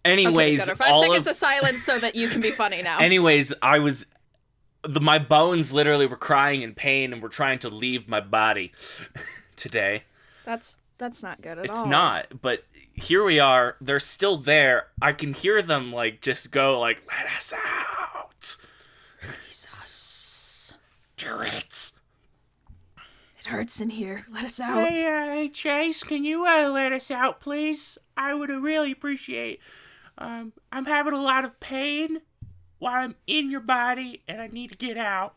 Anyways, okay, 5 seconds of silence so that you can be funny now. Anyways, my bones literally were crying in pain and were trying to leave my body today. That's not good at all. It's not, but here we are. They're still there. I can hear them, like, just go, like, let us out. Jesus. Do it. It hurts in here. Let us out. Hey, Chase, can you let us out, please? I would really appreciate. I'm having a lot of pain while I'm in your body, and I need to get out.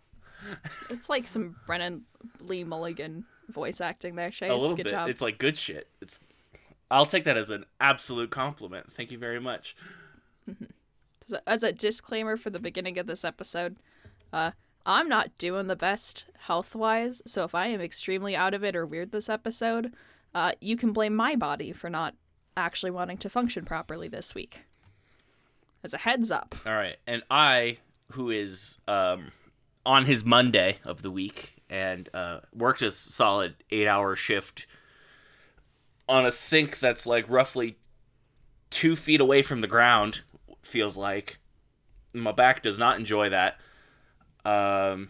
It's like some Brennan Lee Mulligan voice acting there, Chase. A little good bit. job. It's like good shit. I'll take that as an absolute compliment. Thank you very much. Mm-hmm. So, as a disclaimer for the beginning of this episode, I'm not doing the best health-wise, so if I am extremely out of it or weird this episode, you can blame my body for not actually wanting to function properly this week. As a heads up. All right. And I, who is on his Monday of the week and worked a solid 8-hour shift on a sink that's like roughly 2 feet away from the ground, feels like. My back does not enjoy that. And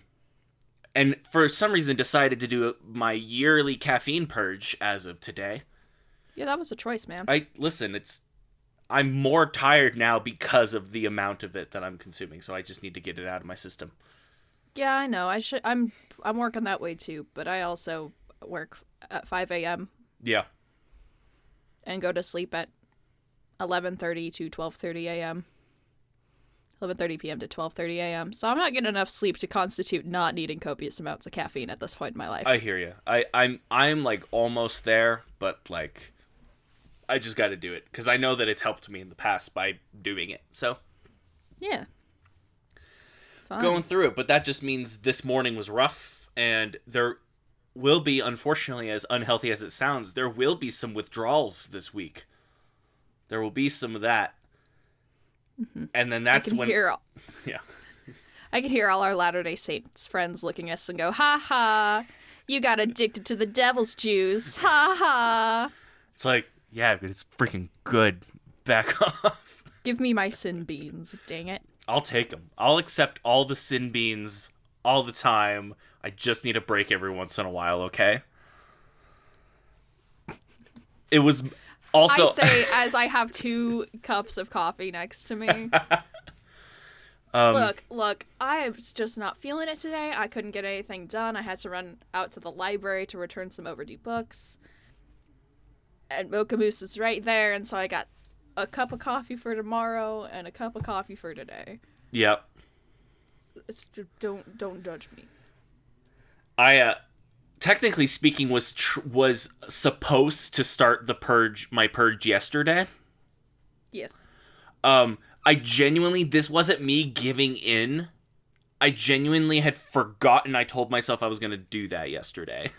for some reason decided to do my yearly caffeine purge as of today. Yeah, that was a choice, man. I'm more tired now because of the amount of it that I'm consuming, so I just need to get it out of my system. Yeah, I know. I'm working that way too, but I also work at 5 a.m. Yeah. And go to sleep at 11:30 to 12:30 a.m. 11:30 p.m. to 12:30 a.m. So I'm not getting enough sleep to constitute not needing copious amounts of caffeine at this point in my life. I hear you. I'm like almost there, but like I just got to do it because I know that it's helped me in the past by doing it. So yeah, fine. Going through it, but that just means this morning was rough, and there will be, unfortunately, as unhealthy as it sounds, there will be some withdrawals this week. There will be some of that. Mm-hmm. And then that's when... Yeah. I can hear all our Latter-day Saints friends looking at us and go, ha ha, you got addicted to the devil's juice, ha ha. It's like, yeah, but it's freaking good. Back off. Give me my sin beans, dang it. I'll take them. I'll accept all the sin beans all the time. I just need a break every once in a while, okay? It was also... I say as I have 2 cups of coffee next to me. Look, I was just not feeling it today. I couldn't get anything done. I had to run out to the library to return some overdue books. And Mocha Moose is right there, and so I got a cup of coffee for tomorrow and a cup of coffee for today. Yep. Don't judge me. I technically speaking was supposed to start my purge yesterday. Yes. I genuinely, this wasn't me giving in. I genuinely had forgotten I told myself I was going to do that yesterday.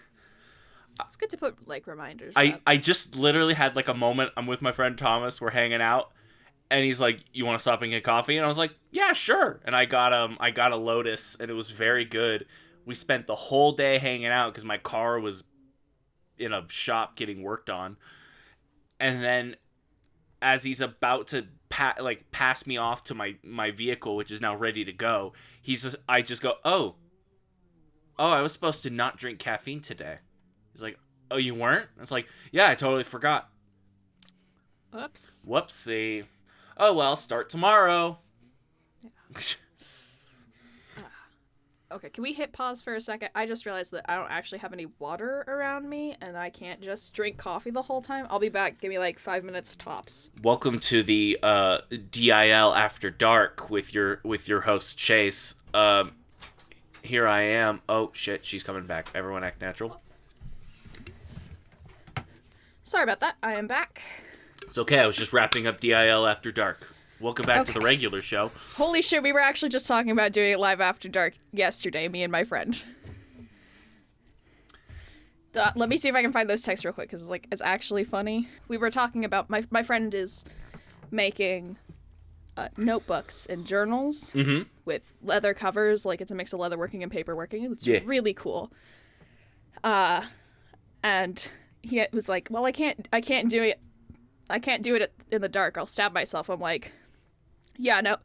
It's good to put, like, reminders up. I just literally had, like, a moment. I'm with my friend Thomas. We're hanging out. And he's like, you want to stop and get coffee? And I was like, yeah, sure. And I got a Lotus, and it was very good. We spent the whole day hanging out because my car was in a shop getting worked on. And then as he's about to pass me off to my vehicle, which is now ready to go, I just go, oh, I was supposed to not drink caffeine today. He's like, oh, you weren't? It's like, yeah, I totally forgot. Oops. Whoopsie. Oh, well, start tomorrow. Yeah. Okay, can we hit pause for a second? I just realized that I don't actually have any water around me, and I can't just drink coffee the whole time. I'll be back. Give me, 5 minutes tops. Welcome to the DIL After Dark with your host, Chase. Here I am. Oh, shit, she's coming back. Everyone act natural. Sorry about that. I am back. It's okay. I was just wrapping up DIL After Dark. Welcome back to the regular show. Holy shit, we were actually just talking about doing it live after dark yesterday, me and my friend. Let me see if I can find those texts real quick, because it's actually funny. We were talking about, my friend is making notebooks and journals with leather covers, it's a mix of leather working and paper working. It's really cool. And he was like, well, I can't do it I can't do it in the dark. I'll stab myself. I'm like, yeah, no,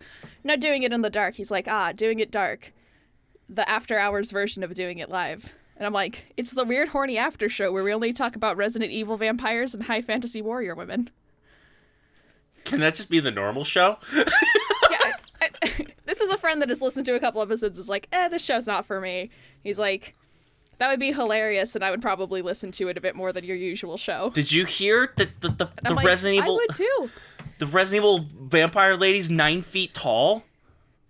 not doing it in the dark. He's like, doing it dark. The after hours version of doing it live. And I'm like, it's the weird horny after show where we only talk about Resident Evil vampires and high fantasy warrior women. Can that just be the normal show? Yeah, this is a friend that has listened to a couple episodes. Is like, this show's not for me. He's like, that would be hilarious, and I would probably listen to it a bit more than your usual show. Did you hear the like, Resident Evil? I would too. The Resident Evil vampire lady's 9 feet tall.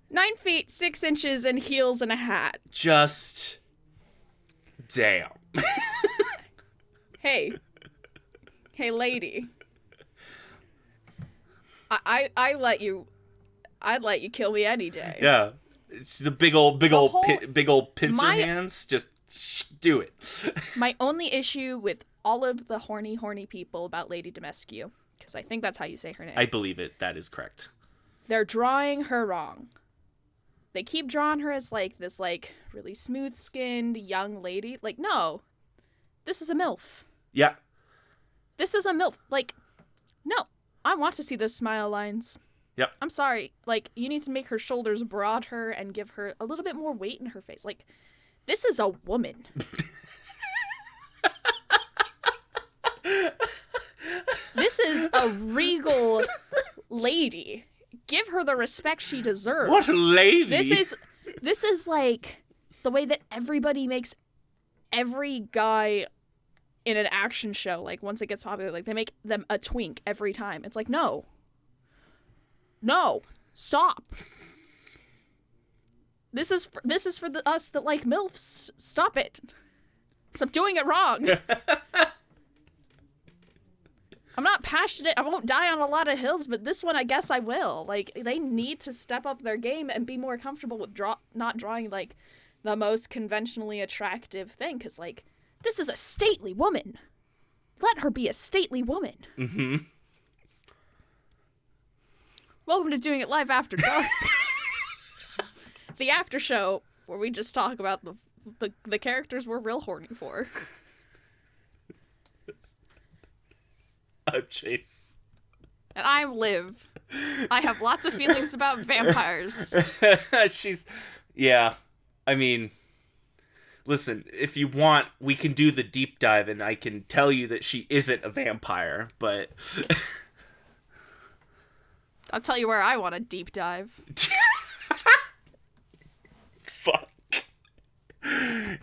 9 feet 6 inches and heels and a hat. Just damn. Hey, lady. I'd let you kill me any day. Yeah, it's the big old pincer hands. Just do it. My only issue with all of the horny people about Lady Dimitrescu, because I think that's how you say her name. I believe it. That is correct. They're drawing her wrong. They keep drawing her as like this like really smooth-skinned young lady. Like, no, this is a MILF. Yeah. This is a MILF. Like, no, I want to see those smile lines. Yep. I'm sorry. Like, you need to make her shoulders broader and give her a little bit more weight in her face. Like, this is a woman. This is a regal lady. Give her the respect she deserves. What a lady. This is like the way that everybody makes every guy in an action show, like once it gets popular, like they make them a twink every time. It's like, no, stop. This is for us that like MILFs. Stop it. Stop doing it wrong. I'm not passionate. I won't die on a lot of hills, but this one I guess I will. Like, they need to step up their game and be more comfortable with not drawing like the most conventionally attractive thing, because like, this is a stately woman. Let her be a stately woman. Mm-hmm. Welcome to Doing It Live After Dark. The after show where we just talk about the characters we're real horny for. I'm Chase. And I'm Liv. I have lots of feelings about vampires. Yeah. I mean, listen, if you want, we can do the deep dive and I can tell you that she isn't a vampire, but... I'll tell you where I want a deep dive. Fuck.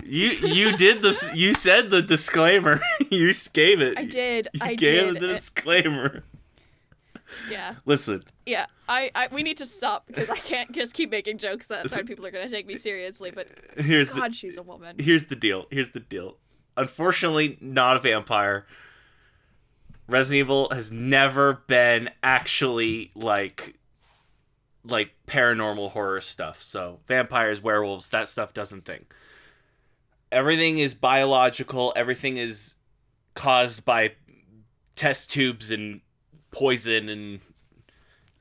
You did this. You said the disclaimer. You gave it. I did. You gave the disclaimer. Yeah. Listen. Yeah. We need to stop because I can't just keep making jokes that people are gonna take me seriously. But she's a woman. Here's the deal. Unfortunately, not a vampire. Resident Evil has never been actually like paranormal horror stuff. So vampires, werewolves, that stuff doesn't thing. Everything is biological. Everything is caused by test tubes and poison and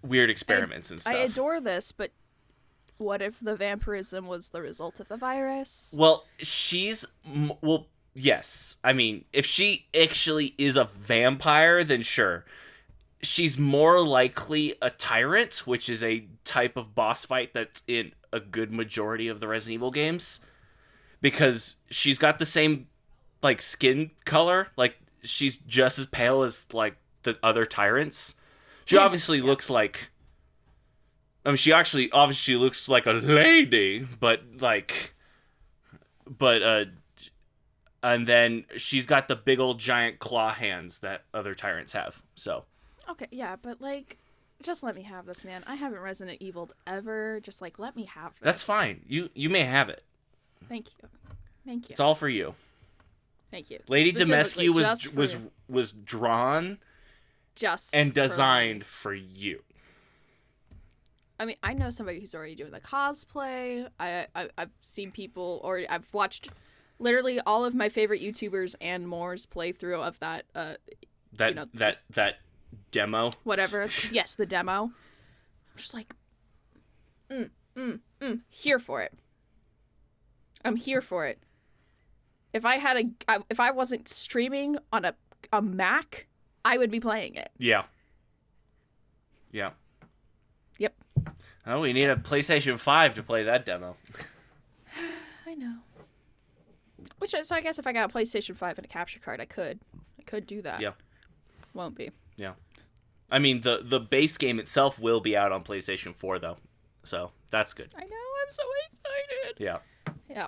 weird experiments and stuff. I adore this, but what if the vampirism was the result of a virus? Well, yes. I mean, if she actually is a vampire, then sure. She's more likely a tyrant, which is a type of boss fight that's in a good majority of the Resident Evil games. Because she's got the same, like, skin color. Like, she's just as pale as, like, the other tyrants. She obviously looks like... I mean, she actually obviously looks like a lady, but, like... And then she's got the big old giant claw hands that other tyrants have, so... Okay, yeah, but, like, just let me have this, man. I haven't Resident Evil'd ever. Just, like, let me have this. That's fine. You may have it. Thank you. It's all for you. Thank you. Lady Dimitrescu was drawn and designed for you. I mean, I know somebody who's already doing the cosplay. I've seen people, or I've watched literally all of my favorite YouTubers and more's playthrough of that. That demo. Whatever. Yes, the demo. I'm just like, here for it. I'm here for it. If I wasn't streaming on a Mac, I would be playing it. Yeah. Yeah. Yep. Oh, we need a PlayStation 5 to play that demo. I know. So I guess if I got a PlayStation 5 and a capture card, I could do that. Yeah. Won't be. Yeah. I mean, the base game itself will be out on PlayStation 4, though. So, that's good. I know, I'm so excited. Yeah. Yeah.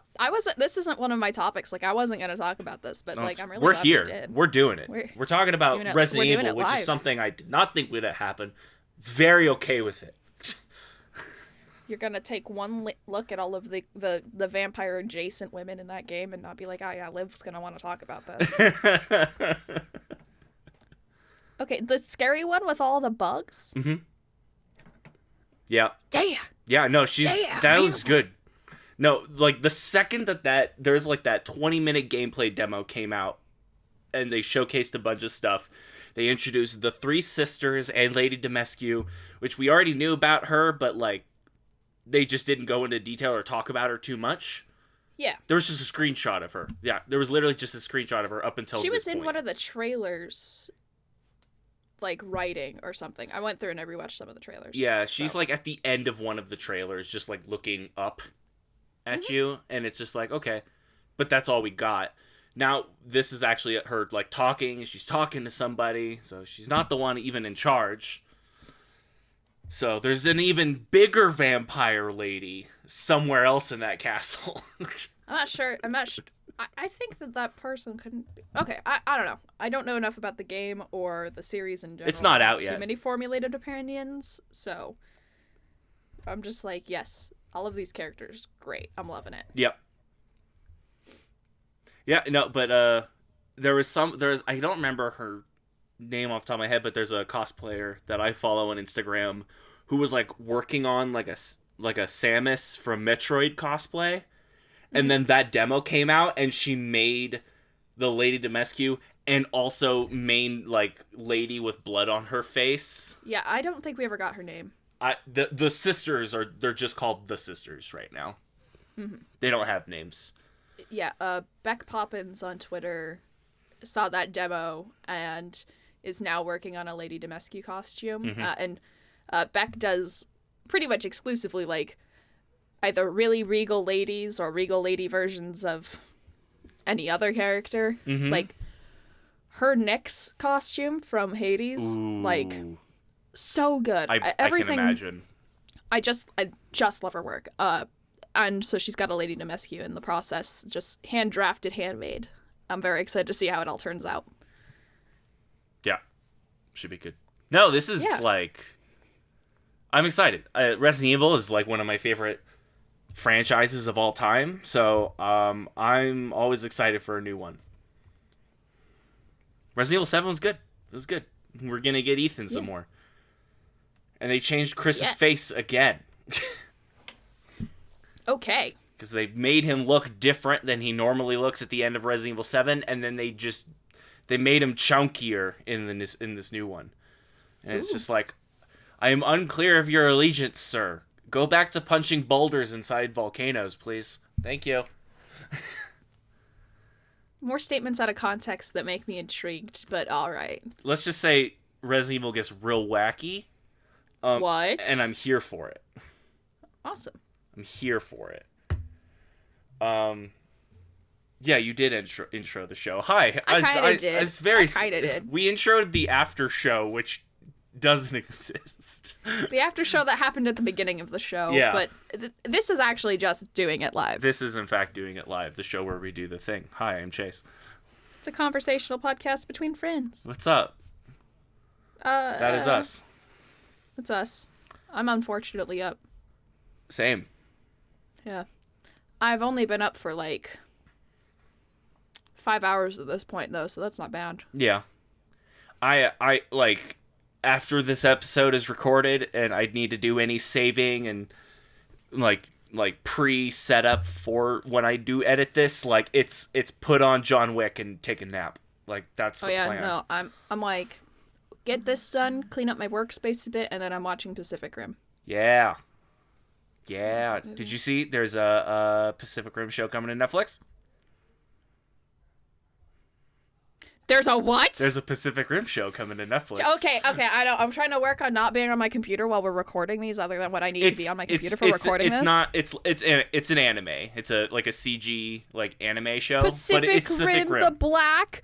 This isn't one of my topics. Like, I wasn't going to talk about this, but, like, I'm really We're glad here. we did. We're doing it. We're talking about doing it- Resident we're doing Evil, it which is live. something I did not think would happen. Very okay with it. You're going to take one look at all of the vampire-adjacent women in that game and not be like, oh, yeah, Liv's going to want to talk about this. Okay, the scary one with all the bugs? Mm-hmm. Yeah. Yeah. Yeah, no, that was good. No, like, the second that there's, like, that 20-minute gameplay demo came out, and they showcased a bunch of stuff, they introduced the three sisters and Lady Dimitrescu, which we already knew about her, but, like, they just didn't go into detail or talk about her too much. Yeah. There was just a screenshot of her. Yeah, there was literally just a screenshot of her up until She this was in point. one of the trailers, like, writing or something. I went through and I rewatched some of the trailers. Yeah, she's, like, at the end of one of the trailers, just, like, looking up at you, and it's just like, okay. But that's all we got. Now, this is actually her, like, talking. She's talking to somebody, so she's not the one even in charge. So there's an even bigger vampire lady somewhere else in that castle. I'm not sure. I think that person couldn't be. Okay, I don't know. I don't know enough about the game or the series in general. It's not out yet. Too many formulated opinions, so I'm just like, yes, all of these characters, great. I'm loving it. Yep. Yeah, no, but there's I don't remember her name off the top of my head, but there's a cosplayer that I follow on Instagram who was, like, working on like a Samus from Metroid cosplay, and then that demo came out and she made the Lady Dimitrescu and also main, like, lady with blood on her face. Yeah, I don't think we ever got her name. The sisters they're just called the sisters right now. Mm-hmm. They don't have names. Yeah, Beck Poppins on Twitter saw that demo and is now working on a Lady Dimitrescu costume. Mm-hmm. And Beck does pretty much exclusively, like, either really regal ladies or regal lady versions of any other character. Mm-hmm. Like, her Nyx costume from Hades, Ooh. like, so good. I Everything, can imagine. I just love her work. And so she's got a Lady Dimitrescu in the process, just hand-drafted, handmade. I'm very excited to see how it all turns out. Yeah. Should be good. No, this is, like... I'm excited. Resident Evil is, like, one of my favorite franchises of all time, so I'm always excited for a new one. Resident Evil 7 was good. It was good. We're gonna get Ethan some more. And they changed Chris's face again. Okay. Because they made him look different than he normally looks at the end of Resident Evil 7, and then they made him chunkier in this new one. And it's just like, I am unclear of your allegiance, sir. Go back to punching boulders inside volcanoes, please. Thank you. More statements out of context that make me intrigued, but all right. Let's just say Resident Evil gets real wacky. What? And I'm here for it. Awesome. I'm here for it. Yeah, you did intro the show. Hi. I kind of did. It's very. I kind of did. We introed the after show, which doesn't exist. The after show that happened at the beginning of the show. Yeah. But this is actually just doing it live. This is, in fact, doing it live, the show where we do the thing. Hi, I'm Chase. It's a conversational podcast between friends. What's up? That is us. It's us. I'm unfortunately up. Same. Yeah. I've only been up for, like, 5 hours at this point, though, so that's not bad. Yeah. I like, after this episode is recorded and I need to do any saving and, like pre-setup for when I do edit this, like, it's put on John Wick and take a nap. Like, that's the plan. No, I'm like, get this done, clean up my workspace a bit, and then I'm watching Pacific Rim. Yeah. Yeah. Did you see there's a Pacific Rim show coming to Netflix? There's a what? There's a Pacific Rim show coming to Netflix. Okay. I know. I'm trying to work on not being on my computer while we're recording these, other than what I need to be on my computer for recording this. It's an anime. It's a CG like anime show. Pacific but it's Pacific Rim, the Black.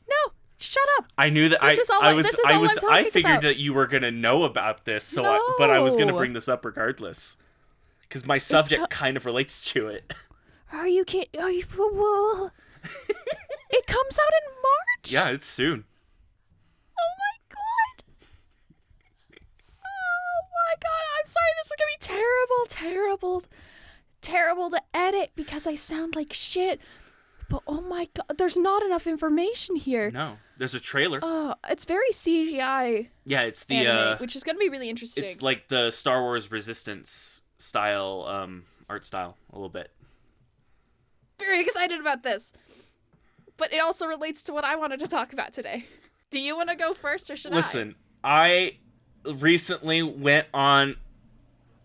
No. Shut up. I knew that. I figured that you were gonna know about this, but I was gonna bring this up regardless, because my subject kind of relates to it. Are you kidding? Are you? It comes out in March. Yeah, it's soon. Oh my god. Oh my god. I'm sorry. This is gonna be terrible to edit because I sound like shit. But oh my god, there's not enough information here. No, there's a trailer. It's very CGI. Yeah, it's the anime, which is gonna be really interesting. It's like the Star Wars Resistance style, art style a little bit. Very excited about this. But it also relates to what I wanted to talk about today. Do you want to go first or should I? Listen, I recently went on,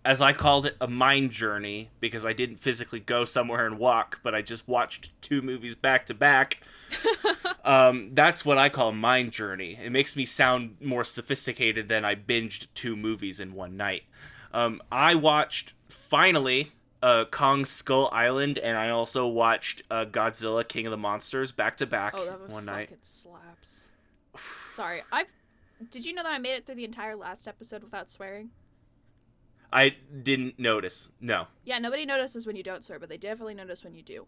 as I called it, a mind journey, because I didn't physically go somewhere and walk, but I just watched 2 movies back to back. That's what I call mind journey. It makes me sound more sophisticated than I binged 2 movies in one night. I watched, finally, Kong Skull Island, and I also watched Godzilla King of the Monsters back to back one night. Fucking slaps. Sorry, did you know that I made it through the entire last episode without swearing? I didn't notice. No. Yeah, nobody notices when you don't swear, but they definitely notice when you do.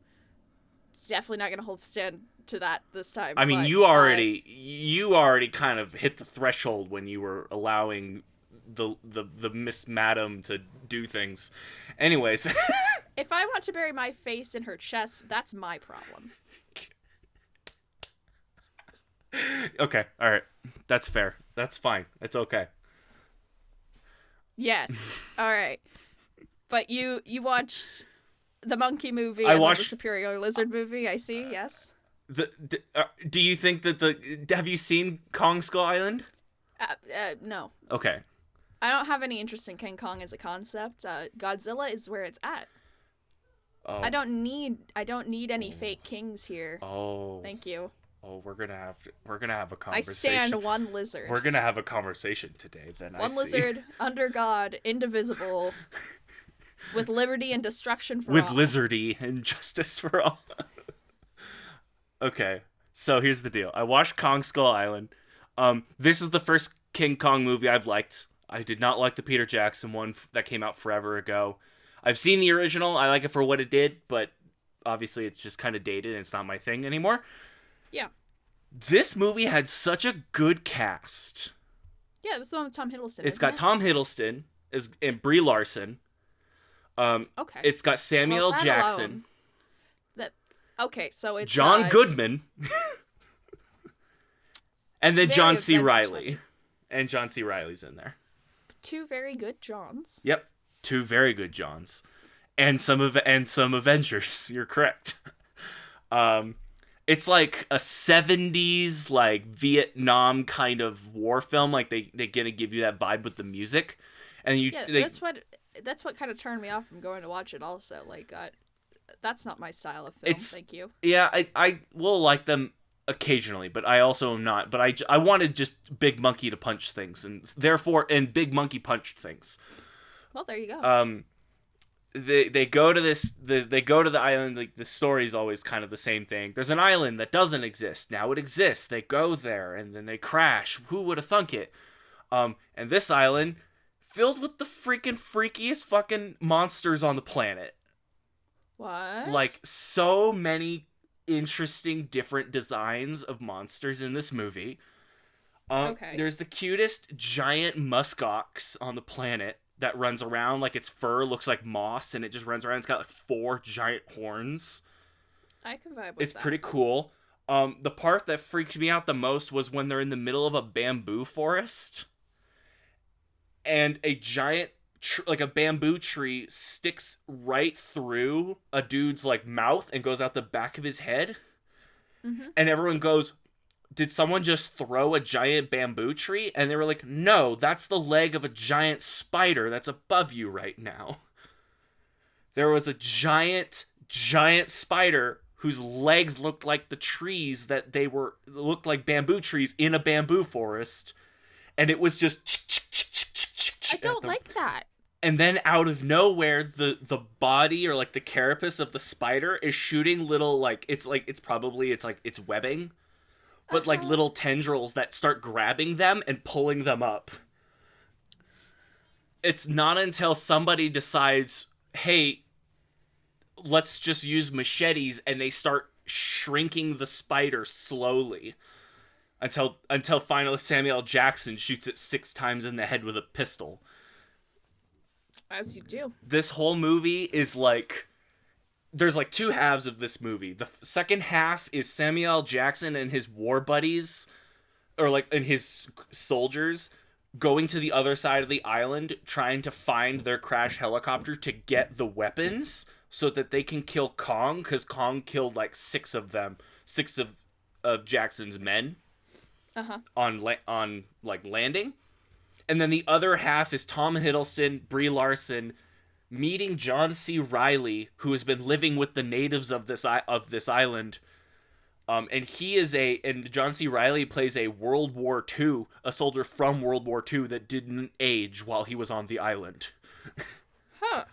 It's definitely not gonna stand to that this time. I mean, you already kind of hit the threshold when you were allowing the Miss Madam to do things. Anyways. If I want to bury my face in her chest, that's my problem. Okay, all right. That's fair. That's fine. It's okay. Yes. All right. But you watched the monkey movie and the superior lizard movie, I see, yes? Do you think that have you seen Kong Skull Island? No. Okay. I don't have any interest in King Kong as a concept. Godzilla is where it's at. Oh. I don't need any fake kings here. Oh. Thank you. Oh, we're gonna have a conversation. I stand one lizard. We're gonna have a conversation today. Then one lizard under God, indivisible, with liberty and destruction for all. With lizardy and justice for all. Okay, so here's the deal. I watched Kong Skull Island. This is the first King Kong movie I've liked. I did not like the Peter Jackson one that came out forever ago. I've seen the original. I like it for what it did, but obviously it's just kind of dated and it's not my thing anymore. Yeah. This movie had such a good cast. Yeah, it was the one with Tom Hiddleston. It's got Tom Hiddleston and Brie Larson. Okay. It's got Samuel Jackson. Okay, so it's John Goodman. And then John C. Reilly. And John C. Reilly's in there. 2 very good Johns. Yep. 2 very good Johns. And some Avengers. You're correct. It's like a 70s like Vietnam kind of war film. Like they gonna give you that vibe with the music. And that's what kind of turned me off from going to watch it also. Like that's not my style of film. Thank you. Yeah, I will like them occasionally, but I also am not. But I wanted just Big Monkey to punch things, and Big Monkey punched things. Well, there you go. They go to the island. Like the story's always kind of the same thing. There's an island that doesn't exist. Now it exists. They go there and then they crash. Who would have thunk it? And this island filled with the freaking freakiest fucking monsters on the planet. What? Like so many interesting different designs of monsters in this movie. Okay. There's the cutest giant muskox on the planet that runs around. Like its fur looks like moss and it just runs around. It's got like 4 giant horns. I can vibe with that. It's pretty cool. The part that freaked me out the most was when they're in the middle of a bamboo forest and a giant like a bamboo tree sticks right through a dude's like mouth and goes out the back of his head. Mm-hmm. And everyone goes, did someone just throw a giant bamboo tree? And they were like, no, that's the leg of a giant spider that's above you right now. There was a giant spider whose legs looked like the trees looked like bamboo trees in a bamboo forest, and it was just I don't like that. and then out of nowhere the body or like the carapace of the spider is shooting little like it's webbing, but like little tendrils that start grabbing them and pulling them up. It's not until somebody decides, hey, let's just use machetes, and they start shrinking the spider slowly until finally Samuel L. Jackson shoots it 6 times in the head with a pistol. As you do. This whole movie is like, there's like 2 halves of this movie. The second half is Samuel L. Jackson and his war buddies, or like, and his soldiers, going to the other side of the island, trying to find their crash helicopter to get the weapons so that they can kill Kong, because Kong killed like 6 of them, 6 of Jackson's men on like landing. And then the other half is Tom Hiddleston, Brie Larson, meeting John C. Reilly, who has been living with the natives of this island. And John C. Reilly plays a a soldier from World War II that didn't age while he was on the island. Huh.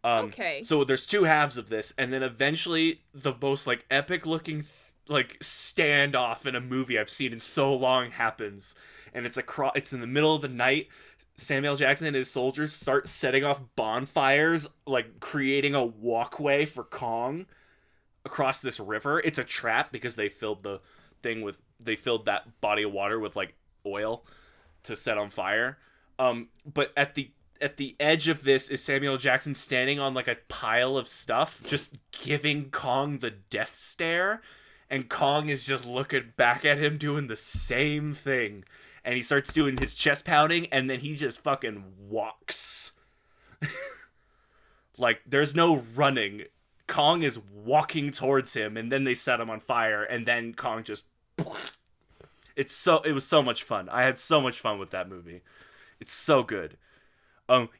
Okay. So there's 2 halves of this, and then eventually the most like epic looking like standoff in a movie I've seen in so long happens, and it's in the middle of the night. Samuel Jackson and his soldiers start setting off bonfires, like creating a walkway for Kong across this river. It's a trap because they filled that body of water with like oil to set on fire. But at the edge of this is Samuel Jackson standing on like a pile of stuff, just giving Kong the death stare, and Kong is just looking back at him doing the same thing. And he starts doing his chest pounding, and then he just fucking walks. Like, there's no running. Kong is walking towards him, and then they set him on fire, and then Kong just... It was so much fun. I had so much fun with that movie. It's so good.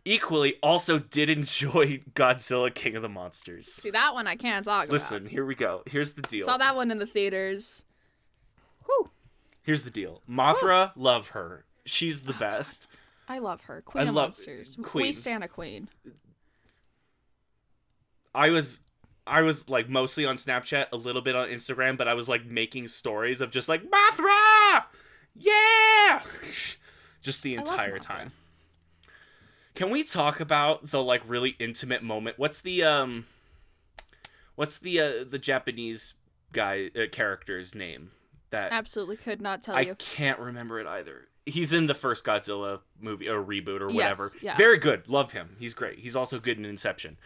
Equally, also did enjoy Godzilla King of the Monsters. See, that one I can't talk about. Listen, here we go. Here's the deal. Saw that one in the theaters. Whew. Here's the deal. Mothra, love her. She's the best. I love her. Queen of Monsters. Queen. We stand a queen. I was like mostly on Snapchat, a little bit on Instagram, but I was like making stories of just like, Mothra! Yeah! Just the entire time. Can we talk about the like really intimate moment? What's the Japanese guy character's name? That absolutely could not tell you. I can't remember it either. He's in the first Godzilla movie or reboot or whatever. Yes, yeah. Very good. Love him. He's great. He's also good in Inception.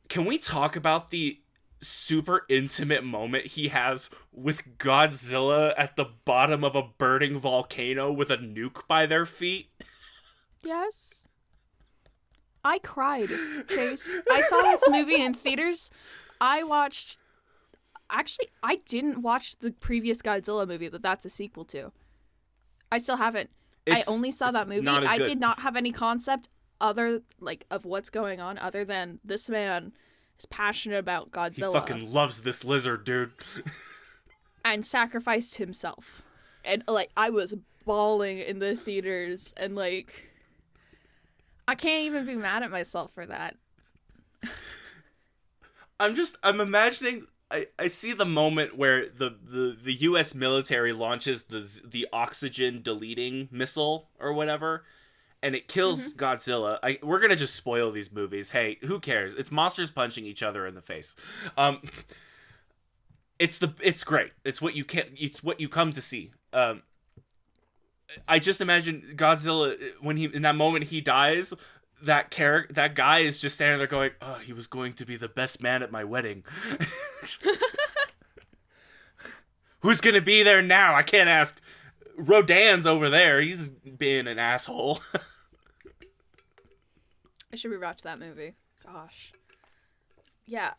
Can we talk about the super intimate moment he has with Godzilla at the bottom of a burning volcano with a nuke by their feet? Yes. I cried, Chase. I saw this movie in theaters. Actually, I didn't watch the previous Godzilla movie that's a sequel to. I still haven't. I only saw that movie. I did not have any concept of what's going on other than this man is passionate about Godzilla. He fucking loves this lizard, dude. And sacrificed himself. And like I was bawling in the theaters, and like I can't even be mad at myself for that. I'm imagining I see the moment where the US military launches the oxygen deleting missile or whatever, and it kills Godzilla. We're gonna just spoil these movies. Hey, who cares? It's monsters punching each other in the face. It's great. It's what you come to see. I just imagine Godzilla when in that moment he dies. That guy is just standing there going, "Oh, he was going to be the best man at my wedding." Who's gonna be there now? I can't ask. Rodan's over there. He's being an asshole. I should rewatch that movie. Gosh. Yeah.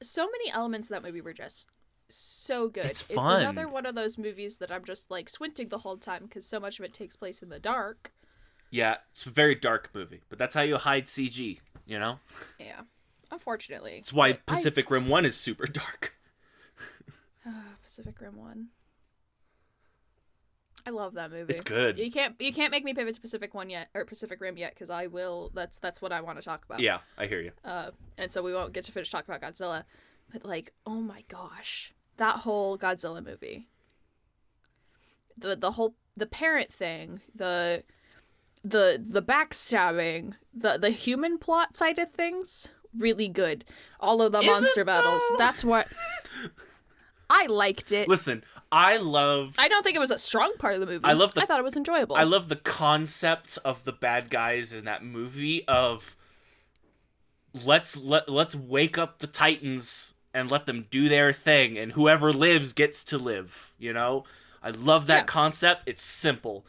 So many elements of that movie were just so good. It's fun. It's another one of those movies that I'm just like squinting the whole time because so much of it takes place in the dark. Yeah, it's a very dark movie, but that's how you hide CG, you know? Yeah, unfortunately. It's why Pacific Rim 1 is super dark. Pacific Rim 1. I love that movie. It's good. You can't make me pivot to Pacific Rim yet, because I will. That's what I want to talk about. Yeah, I hear you. And so we won't get to finish talking about Godzilla, but like, oh my gosh, that whole Godzilla movie. The parent thing, the backstabbing, the human plot side of things, really good. All of the monster battles. That's what I liked it. Listen, I don't think it was a strong part of the movie. I thought it was enjoyable. I love the concepts of the bad guys in that movie of let's wake up the Titans and let them do their thing, and whoever lives gets to live, you know? I love that concept. It's simple.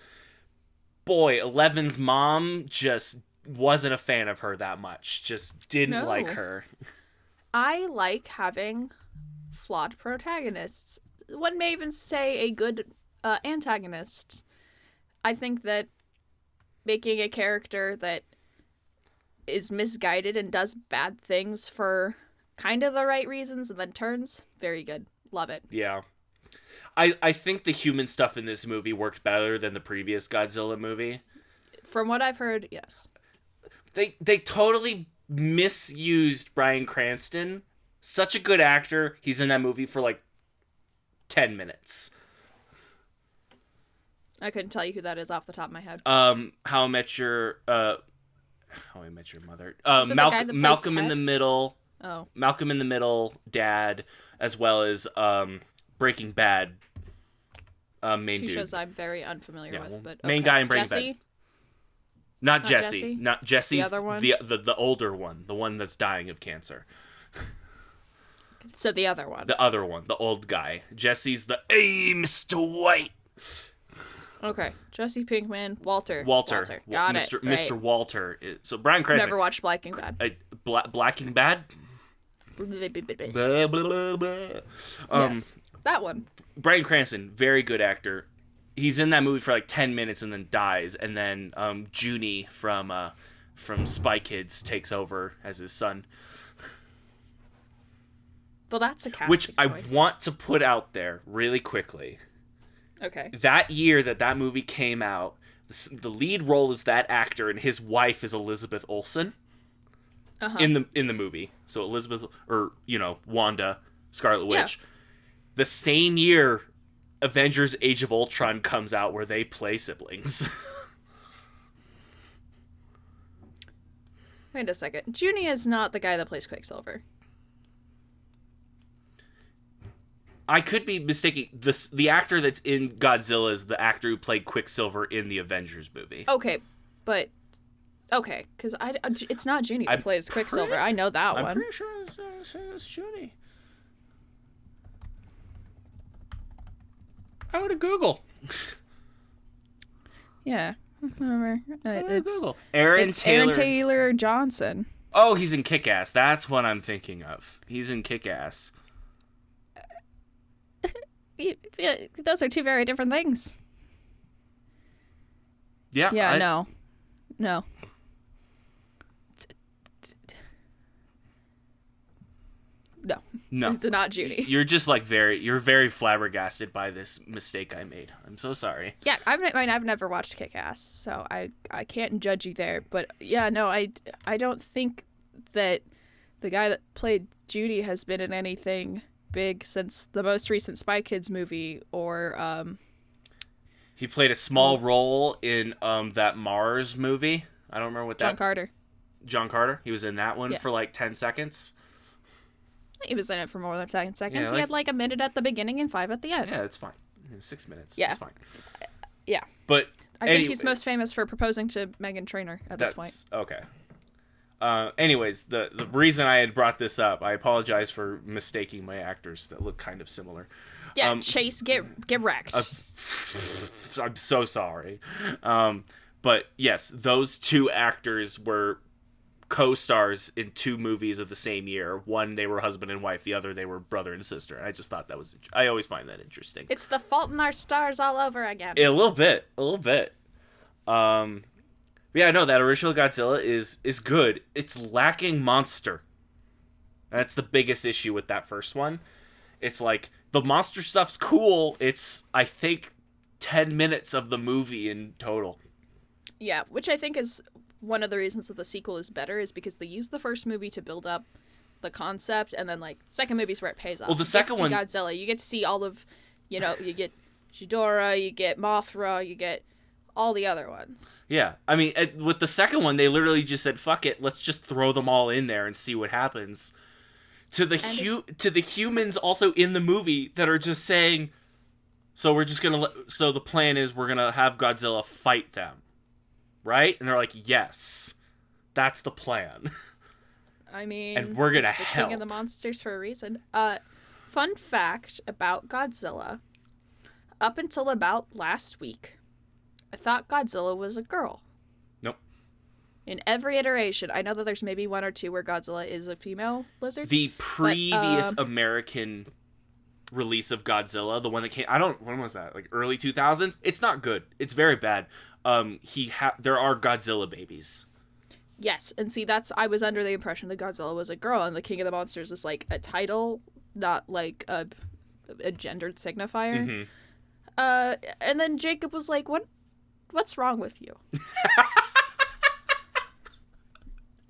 Boy, Eleven's mom just wasn't a fan of her that much. Just didn't like her. I like having flawed protagonists. One may even say a good antagonist. I think that making a character that is misguided and does bad things for kind of the right reasons and then turns, very good. Love it. Yeah. I think the human stuff in this movie worked better than the previous Godzilla movie. From what I've heard, yes. They totally misused Bryan Cranston. Such a good actor. He's in that movie for like 10 minutes. I couldn't tell you who that is off the top of my head. How I Met Your Mother. Malcolm in the Middle. Oh. Malcolm in the Middle, Dad, as well as Breaking Bad. Main Two dude. shows I'm very unfamiliar with, but okay. Main guy in Breaking Jesse? Bad. Not Jesse. Not Jesse's the other one. The older one, the one that's dying of cancer. So the other one. The other one, the old guy. Jesse's the Mr. White. Okay, Jesse Pinkman, Walter. Got Mr. it. Mr. Walter. So Bryan Cranston. Never watched Breaking Bad. Blacking Bad. Blah, blah, blah. Yes, that one. Bryan Cranston, very good actor. He's in that movie for like 10 minutes and then dies, and then Junie from Spy Kids takes over as his son. Well, that's a casting Which choice. I want to put out there really quickly. Okay. That year that movie came out, the lead role is that actor, and his wife is Elizabeth Olsen. In the movie. So Elizabeth, or Wanda, Scarlet Witch. Yeah. The same year Avengers Age of Ultron comes out, where they play siblings. Wait a second. Junie is not the guy that plays Quicksilver. I could be mistaking. The actor that's in Godzilla is the actor who played Quicksilver in the Avengers movie. Okay, but because it's not Junie who plays Quicksilver. I know that one. I'm pretty sure it's Junie. I would Google. Yeah, remember? It's Aaron Taylor Johnson. Oh, he's in Kick-Ass. That's what I'm thinking of. He's in Kick-Ass. Those are two very different things. Yeah. Yeah. No. No. No. It's not Junie. You're just like you're very flabbergasted by this mistake I made. I'm so sorry. Yeah, I've never watched Kick-Ass, so I can't judge you there. But yeah, no, I don't think that the guy that played Junie has been in anything big since the most recent Spy Kids movie, or he played a small role in that Mars movie. I don't remember what that. John Carter. He was in that one for like 10 seconds. He was in it for more than 10 seconds. Yeah, he had like a minute at the beginning and 5 at the end. Yeah, it's fine. 6 minutes. Yeah, it's fine. Yeah, but I think he's most famous for proposing to Meghan Trainor at this point. Okay. Anyways, the reason I had brought this up, I apologize for mistaking my actors that look kind of similar. Yeah, Chase, get wrecked. I'm so sorry. But yes, those two actors were co-stars in 2 movies of the same year. One, they were husband and wife. The other, they were brother and sister. And I just thought that was... I always find that interesting. It's The Fault in Our Stars all over again. A little bit. Yeah, no, that original Godzilla is good. It's lacking monster. That's the biggest issue with that first one. It's like, The monster stuff's cool. It's, I think, 10 minutes of the movie in total. Yeah, which I think is one of the reasons that the sequel is better, is because they use the first movie to build up the concept, and then, like, second movie's where it pays off. Well, the second one... Godzilla. You get to see all of, you get Ghidorah, you get Mothra, you get all the other ones. Yeah. I mean, with the second one, they literally just said, fuck it, let's just throw them all in there and see what happens. To the humans also in the movie that are just saying, so we're just gonna so the plan is we're gonna have Godzilla fight them, right? And they're like, yes, that's the plan. I mean, and we're gonna it's the help. King of the monsters for a reason. Fun fact about Godzilla: up until about last week, I thought Godzilla was a girl. Nope. In every iteration, I know that there's maybe one or two where Godzilla is a female lizard. The previous American release of Godzilla, the one that came, when was that? Like early 2000s? It's not good. It's very bad. There are Godzilla babies. Yes, and see, I was under the impression that Godzilla was a girl, and the King of the Monsters is like a title, not like a gendered signifier. Mm-hmm. And then Jacob was like, what's wrong with you?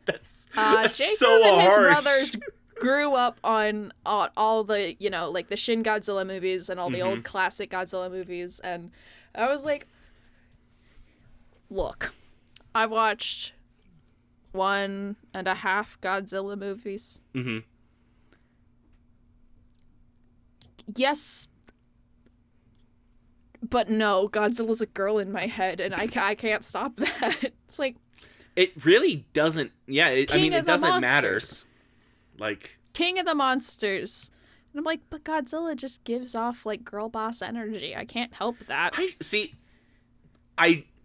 That's Jacob so and his harsh. brothers grew up on all the, like the Shin Godzilla movies and all the old classic Godzilla movies, and I was like, look, I've watched 1.5 Godzilla movies. Mm-hmm. Yes, but no, Godzilla's a girl in my head, and I can't stop that. It's like, it really doesn't. Yeah, it doesn't matter. Like, King of the Monsters. And I'm like, but Godzilla just gives off like girl boss energy. I can't help that.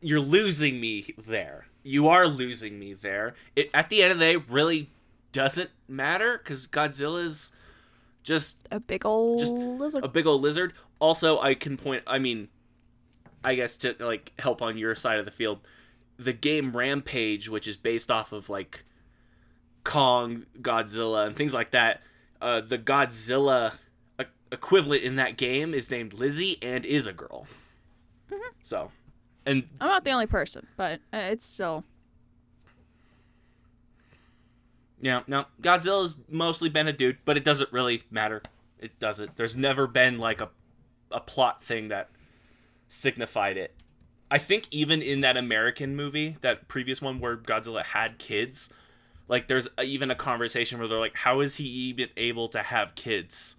You're losing me there. You are losing me there. At the end of the day, really doesn't matter because Godzilla's just a big old lizard. A big old lizard. Also, I guess to like help on your side of the field, the game Rampage, which is based off of like Kong, Godzilla, and things like that, the Godzilla equivalent in that game is named Lizzie and is a girl. Mm-hmm. So, and I'm not the only person, but it's still. Yeah, no, Godzilla's mostly been a dude, but it doesn't really matter. It doesn't. There's never been like a plot thing that signified it. I think even in that American movie, that previous one where Godzilla had kids, like there's even a conversation where they're like, how is he even able to have kids?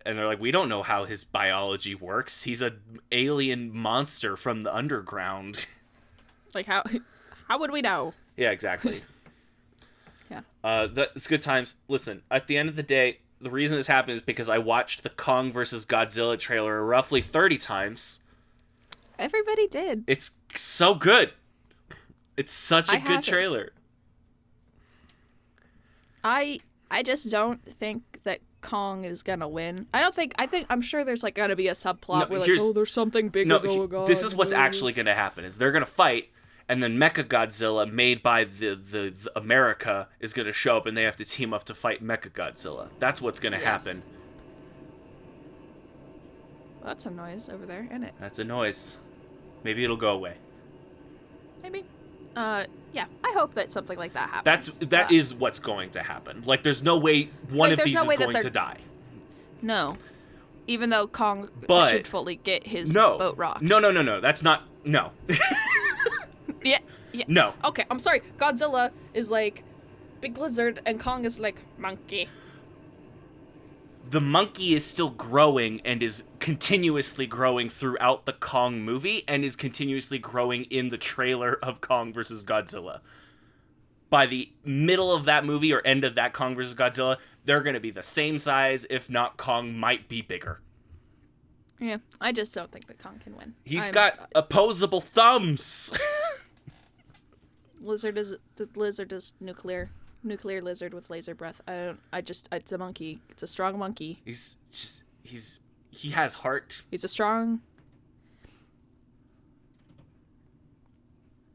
And they're like, we don't know how his biology works. He's an alien monster from the underground. Like, how would we know? Yeah, exactly. Yeah. That's good times. Listen, at the end of the day, the reason this happened is because I watched the Kong vs. Godzilla trailer roughly 30 times. Everybody did. It's so good. It's such a good trailer. I just don't think that Kong is gonna win. I'm sure there's like gonna be a subplot where like, there's something bigger going on. This is what's actually gonna happen is they're gonna fight, and then Mecha Godzilla, made by the America, is gonna show up, and they have to team up to fight Mecha Godzilla. That's what's gonna happen. Well, that's a noise over there, isn't it? That's a noise. Maybe it'll go away. Maybe. Yeah. I hope that something like that happens. That is what's going to happen. Like, there's no way one of these is going to die. No. Even though Kong should fully get his boat rocked. No. That's not. No. Yeah. No. Okay, I'm sorry. Godzilla is like big lizard, and Kong is like monkey. The monkey is still growing and is continuously growing throughout the Kong movie and is continuously growing in the trailer of Kong vs. Godzilla. By the middle of that movie or end of that Kong vs. Godzilla, they're going to be the same size, if not Kong might be bigger. Yeah, I just don't think that Kong can win. He's got opposable thumbs. Lizard is nuclear lizard with laser breath. It's a monkey. It's a strong monkey. He has heart. He's a strong.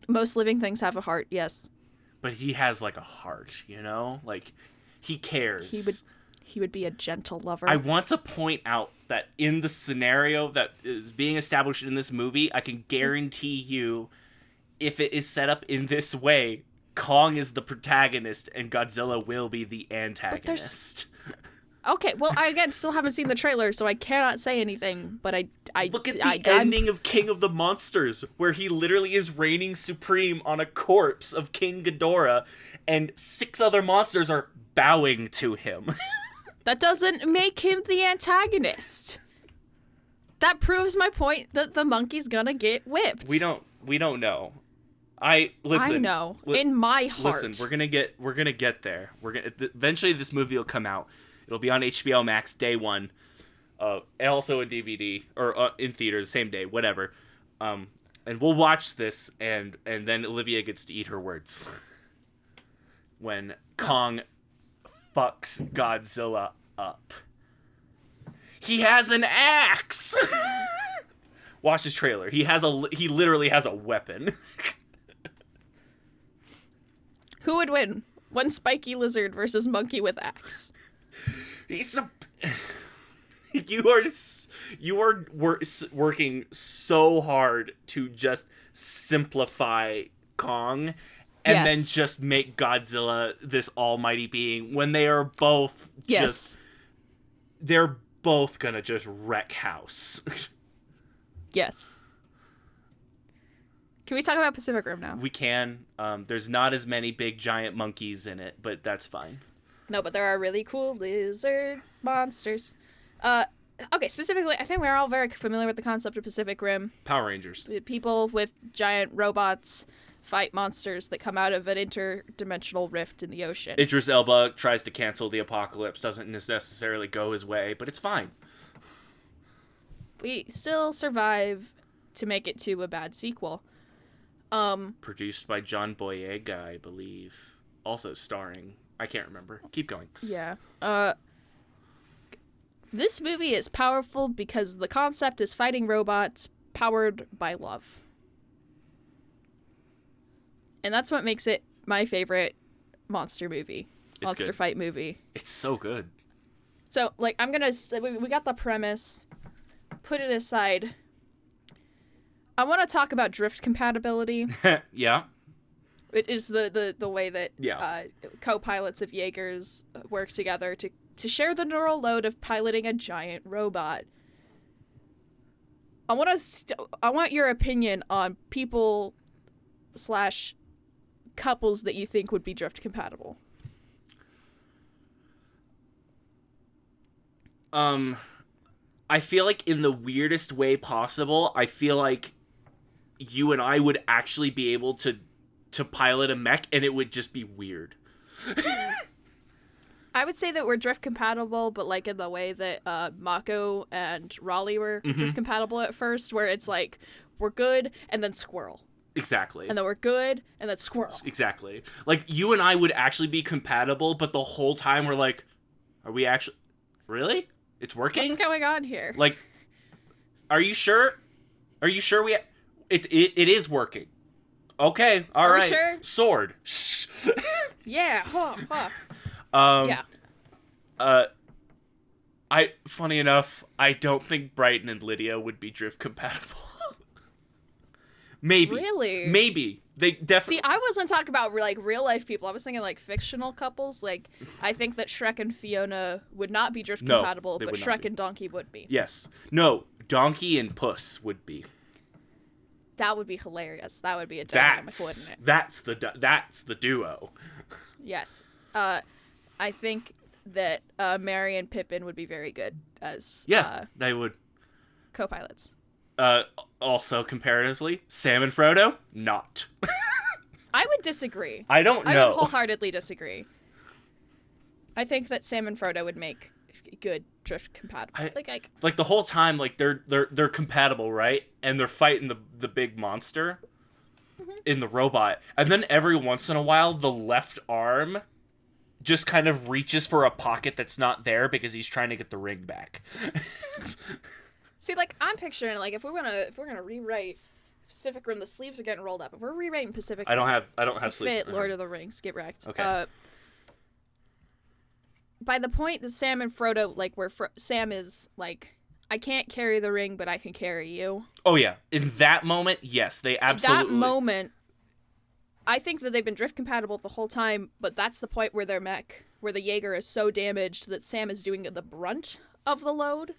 Most living things have a heart, yes. But he has like a heart, you know? Like, he cares. He would be a gentle lover. I want to point out that in the scenario that is being established in this movie, I can guarantee you, if it is set up in this way, Kong is the protagonist and Godzilla will be the antagonist. Okay, well, I again still haven't seen the trailer, so I cannot say anything. But I look at the ending of King of the Monsters, where he literally is reigning supreme on a corpse of King Ghidorah, and 6 other monsters are bowing to him. That doesn't make him the antagonist. That proves my point that the monkey's gonna get whipped. We don't know. Listen. I know. In my heart. Listen, we're gonna get there. Eventually this movie will come out. It'll be on HBO Max day 1, and also a DVD or in theaters same day, whatever. And we'll watch this, and then Olivia gets to eat her words when Kong fucks Godzilla up. He has an axe. Watch the trailer. He literally has a weapon. Who would win? One spiky lizard versus monkey with axe. You are working so hard to just simplify Kong and then just make Godzilla this almighty being when they are both they're both gonna just wreck house. Yes. Can we talk about Pacific Rim now? We can. There's not as many big giant monkeys in it, but that's fine. No, but there are really cool lizard monsters. Okay, specifically, I think we're all very familiar with the concept of Pacific Rim. Power Rangers. People with giant robots fight monsters that come out of an interdimensional rift in the ocean. Idris Elba tries to cancel the apocalypse, doesn't necessarily go his way, but it's fine. We still survive to make it to a bad sequel. Produced by John Boyega, I believe. Also starring... I can't remember. Keep going. Yeah. This movie is powerful because the concept is fighting robots powered by love. And that's what makes it my favorite monster movie. Monster fight movie. It's so good. So, like, I'm gonna... We got the premise. Put it aside. I want to talk about drift compatibility. Yeah. It is the way that co-pilots of Jaegers work together to share the neural load of piloting a giant robot. I want your opinion on people / couples that you think would be drift compatible. I feel like in the weirdest way possible, I feel like you and I would actually be able to pilot a mech, and it would just be weird. I would say that we're drift compatible, but like in the way that Mako and Raleigh were drift compatible at first, where it's like we're good and then squirrel. Exactly. And then we're good and then squirrel. Exactly. Like you and I would actually be compatible, but the whole time we're like, are we actually really? It's working? What's going on here? Like, are you sure? Are you sure it is working? Okay, all right. Sure? Sword. Yeah. Yeah. Funny enough, I don't think Brighton and Lydia would be drift compatible. Maybe. Really? Maybe. They definitely. See, I wasn't talking about like real life people. I was thinking like fictional couples. Like, I think that Shrek and Fiona would not be drift compatible, but Shrek and Donkey would be. Yes. No, Donkey and Puss would be. That would be hilarious. That would be a dynamic, wouldn't it? That's the duo. Yes. I think that Merry and Pippin would be very good as they would co-pilots. Also comparatively, Sam and Frodo, not. I would disagree. I don't know. I would wholeheartedly disagree. I think that Sam and Frodo would make good drift compatible. Like the whole time, like they're compatible, right? And they're fighting the big monster in the robot, and then every once in a while, the left arm just kind of reaches for a pocket that's not there because he's trying to get the ring back. See, like I'm picturing, like if we're gonna rewrite Pacific Rim, the sleeves are getting rolled up. If we're rewriting Pacific Rim, I don't have sleeves. Fit Lord of the Rings, get wrecked. Okay. by the point that Sam and Frodo, like, where Sam is, like, I can't carry the ring, but I can carry you. Oh, yeah. In that moment, yes, they absolutely... At that moment, I think that they've been drift compatible the whole time, but that's the point where their mech, where the Jaeger is so damaged that Sam is doing the brunt of the load,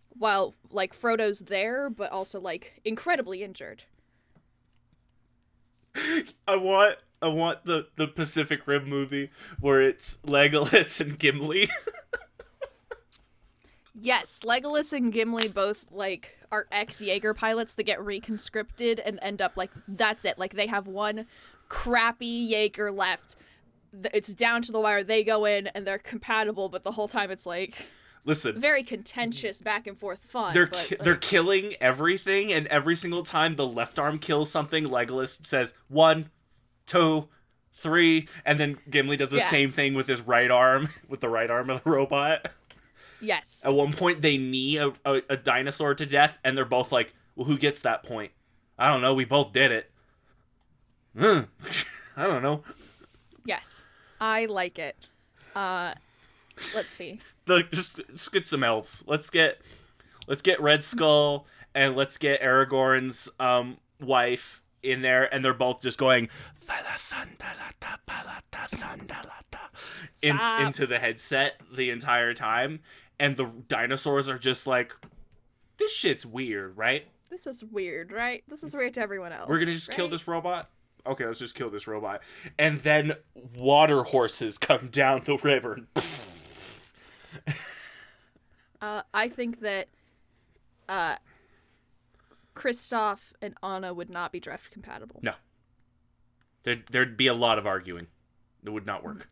while, like, Frodo's there, but also, like, incredibly injured. I want the Pacific Rim movie where it's Legolas and Gimli. Yes, Legolas and Gimli both, like, are ex-Jaeger pilots that get reconscripted and end up, like, that's it. Like, they have one crappy Jaeger left. It's down to the wire. They go in, and they're compatible, but the whole time it's, like... Listen. Very contentious, back and forth fun. They're killing everything, and every single time the left arm kills something, Legolas says, 1, 2, 3, and then Gimli does the same thing with his right arm, with the right arm of the robot. Yes. At one point, they knee a dinosaur to death, and they're both like, well, who gets that point? I don't know, we both did it. I don't know. Yes. I like it. Let's see. Just get some elves. Let's get Red Skull, and let's get Aragorn's wife in there, and they're both just going into the headset the entire time, and the dinosaurs are just like, this shit's weird, right? This is weird, right? This is weird to everyone else. We're gonna just kill this robot? Okay, let's just kill this robot. And then water horses come down the river. I think that Kristoff and Anna would not be drift compatible. No. There'd be a lot of arguing. It would not work.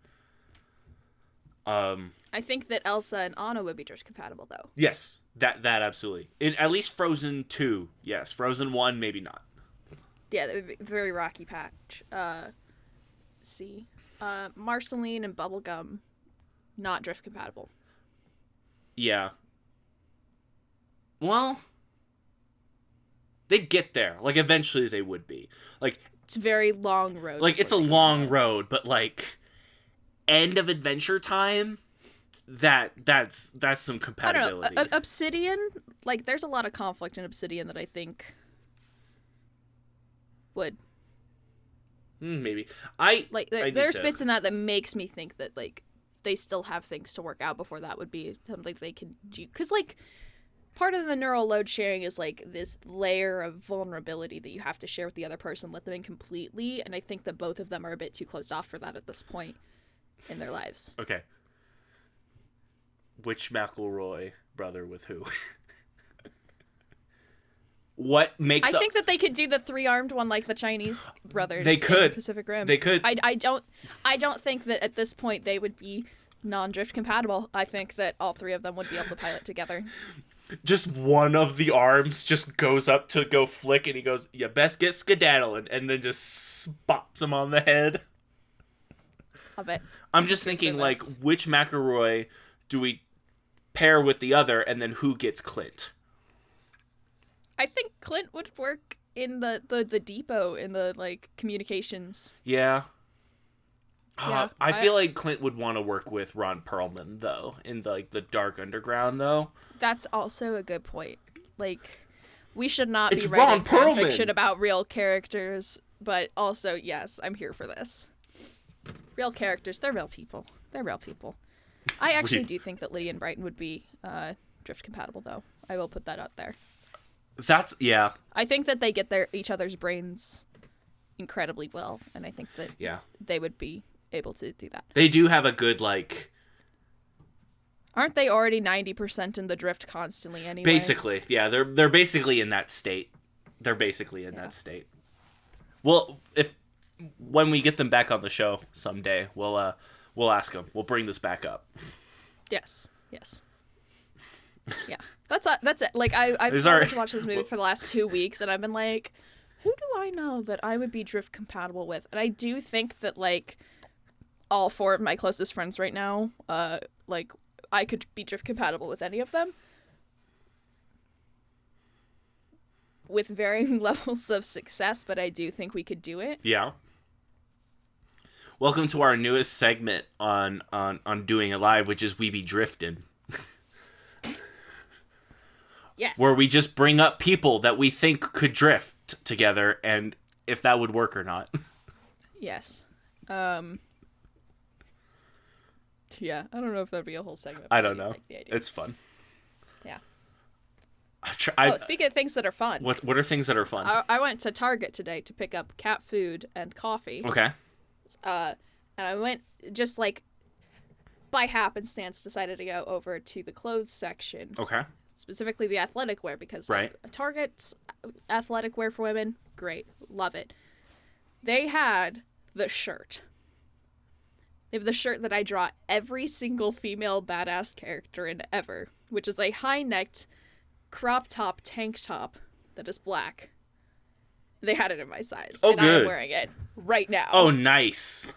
I think that Elsa and Anna would be drift compatible, though. Yes, that absolutely. In at least Frozen 2, yes. Frozen 1, maybe not. Yeah, that would be a very rocky patch. See. Marceline and Bubblegum, not drift compatible. Yeah. Well, they'd get there. Like, eventually they would be. Like, it's a very long road. Like, it's a long road, but, like, end of Adventure Time, that's some compatibility. I don't know. Obsidian, like, there's a lot of conflict in Obsidian that I think would. Maybe. There's bits in that makes me think that, like, they still have things to work out before that would be something they can do. Because, like, part of the neural load sharing is, like, this layer of vulnerability that you have to share with the other person, let them in completely, and I think that both of them are a bit too closed off for that at this point in their lives. Okay. Which McElroy brother with who? What makes I think that they could do the 3-armed one like the Chinese brothers. They could. In Pacific Rim. They could. I don't think that at this point they would be non-drift compatible. I think that all 3 of them would be able to pilot together. Just one of the arms just goes up to go flick, and he goes, "You best get skedaddling," and then just bops him on the head. Love it. I'm just thinking, like, which McElroy do we pair with the other, and then who gets Clint? I think Clint would work in the depot, in the, like, communications. Yeah. Yeah, I feel like Clint would want to work with Ron Perlman, though, in the Dark Underground, though. That's also a good point. Like, we should not It's be writing Ron Perlman. fiction about real characters, but also, yes, I'm here for this. Real characters, they're real people. They're real people. I actually do think that Lydia and Brighton would be drift compatible, though. I will put that out there. Yeah. I think that they get each other's brains incredibly well, and I think that they would be able to do that. They do have a good, like... Aren't they already 90% in the drift constantly anyway? Basically, yeah. They're basically in that state. They're basically in that state. Well, when we get them back on the show someday, we'll ask them. We'll bring this back up. Yes. Yeah, that's it. Like, I've started to watch this movie for the last 2 weeks, and I've been like, who do I know that I would be drift compatible with? And I do think that, like, all 4 of my closest friends right now, like, I could be drift compatible with any of them. With varying levels of success, but I do think we could do it. Yeah. Welcome to our newest segment on Doing It Live, which is We Be Drifting. Yes. Where we just bring up people that we think could drift together and if that would work or not. Yes. Yeah, I don't know if that'd be a whole segment. I don't know. Like the idea. It's fun. Yeah. Speaking of things that are fun. What are things that are fun? I went to Target today to pick up cat food and coffee. Okay. And I went just like by happenstance decided to go over to the clothes section. Okay. Specifically the athletic wear because right. Target's athletic wear for women, great, love it. They had the shirt. They have the shirt that I draw every single female badass character in ever, which is a high-necked crop top tank top that is black. They had it in my size. Oh, and good. I'm wearing it right now. Oh, nice.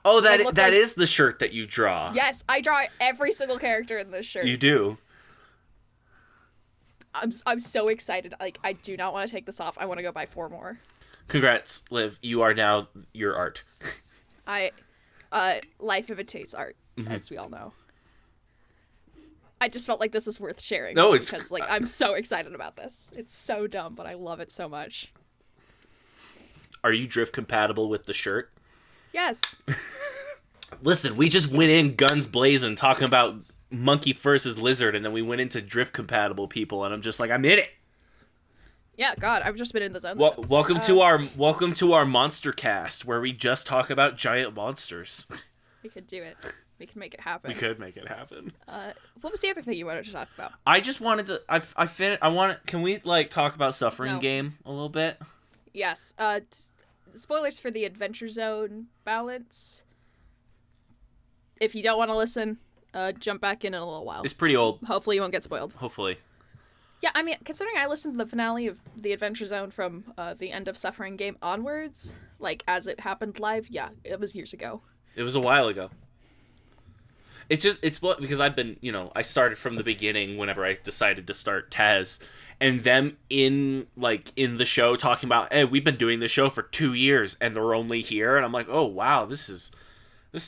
Oh, that is the shirt that you draw. Yes, I draw every single character in this shirt. You do. I'm so excited. Like, I do not want to take this off. I want to go buy 4 more. Congrats, Liv. You are now your art. Life imitates art, as we all know. I just felt like this is worth sharing. No, it's because like I'm so excited about this. It's so dumb, but I love it so much. Are you drift compatible with the shirt? Yes. Listen, we just went in guns blazing talking about monkey versus lizard, and then we went into drift compatible people, and I'm just like, I'm in it. Yeah, God, I've just been in the zone. Welcome to our monster cast, where we just talk about giant monsters. We could do it. We can make it happen. We could make it happen. What was the other thing you wanted to talk about? I just wanted to. Can we like talk about Suffering Game a little bit? Yes. Spoilers for the Adventure Zone balance. If you don't want to listen, jump back in a little while. It's pretty old. Hopefully you won't get spoiled. Hopefully. Yeah, I mean, considering I listened to the finale of the Adventure Zone from the end of Suffering Game onwards, like as it happened live, yeah, it was years ago. It was a while ago. It's because I've been, I started from the beginning whenever I decided to start Taz, and them in the show talking about, hey, we've been doing this show for 2 years and they're only here, and I'm like, oh wow, this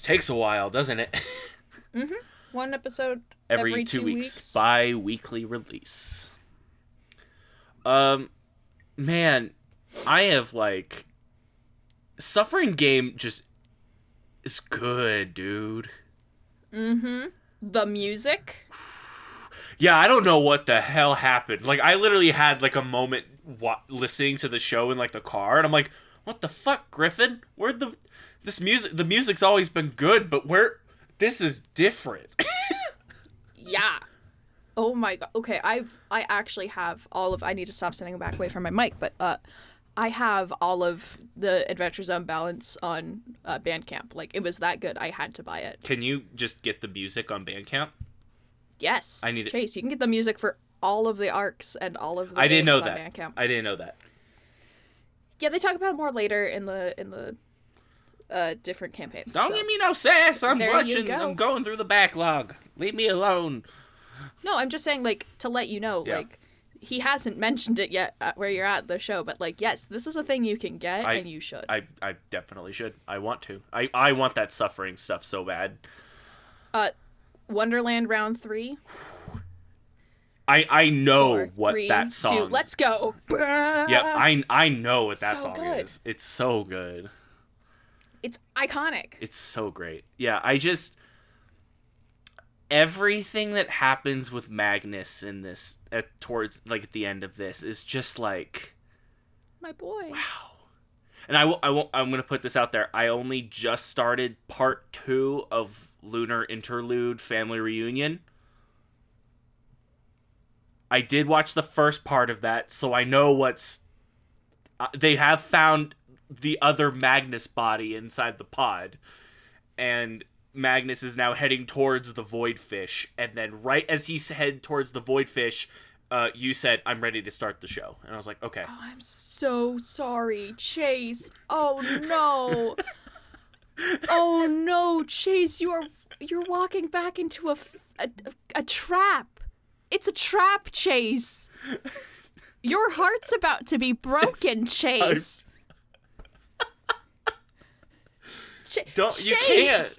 takes a while, doesn't it? Mm-hmm. 1 episode every 2 weeks. Bi-weekly release. Man, I have Suffering Game just is good, dude. Mm-hmm. The music. Yeah, I don't know what the hell happened. I literally had a moment listening to the show in the car, and I'm like, what the fuck, Griffin? The music's always been good, but this is different. Yeah. Oh my god. Okay, I actually have all of. I need to stop sitting back away from my mic, but I have all of the Adventure Zone balance on Bandcamp. It was that good. I had to buy it. Can you just get the music on Bandcamp? Yes. I need it. Chase, you can get the music for all of the arcs and all of the I didn't know on that. Bandcamp. I didn't know that. Yeah, they talk about it more later in the different campaigns. Don't give me no sass. I'm there watching. I'm going through the backlog. Leave me alone. No, I'm just saying, to let you know, yeah. He hasn't mentioned it yet where you're at the show, but, yes, this is a thing you can get, and you should. I definitely should. I want to. I want that Suffering stuff so bad. Wonderland Round 3. I know 4, what 3, that song 2, let's go. Yep, I know what that song good. is. It's so good. It's iconic. It's so great. Yeah, everything that happens with Magnus in this towards at the end of this is just my boy. wow. And I'm gonna put this out there. I only just started part 2 of Lunar Interlude Family Reunion. I did watch the first part of that, so I know they have found the other Magnus body inside the pod, and Magnus is now heading towards the Voidfish, and then right as he's head towards the Voidfish, you said, I'm ready to start the show. And I was like, okay. Oh, I'm so sorry, Chase. Oh, no. Oh, no, Chase, you're walking back into a trap. It's a trap, Chase. Your heart's about to be broken, Chase. Don't you can't.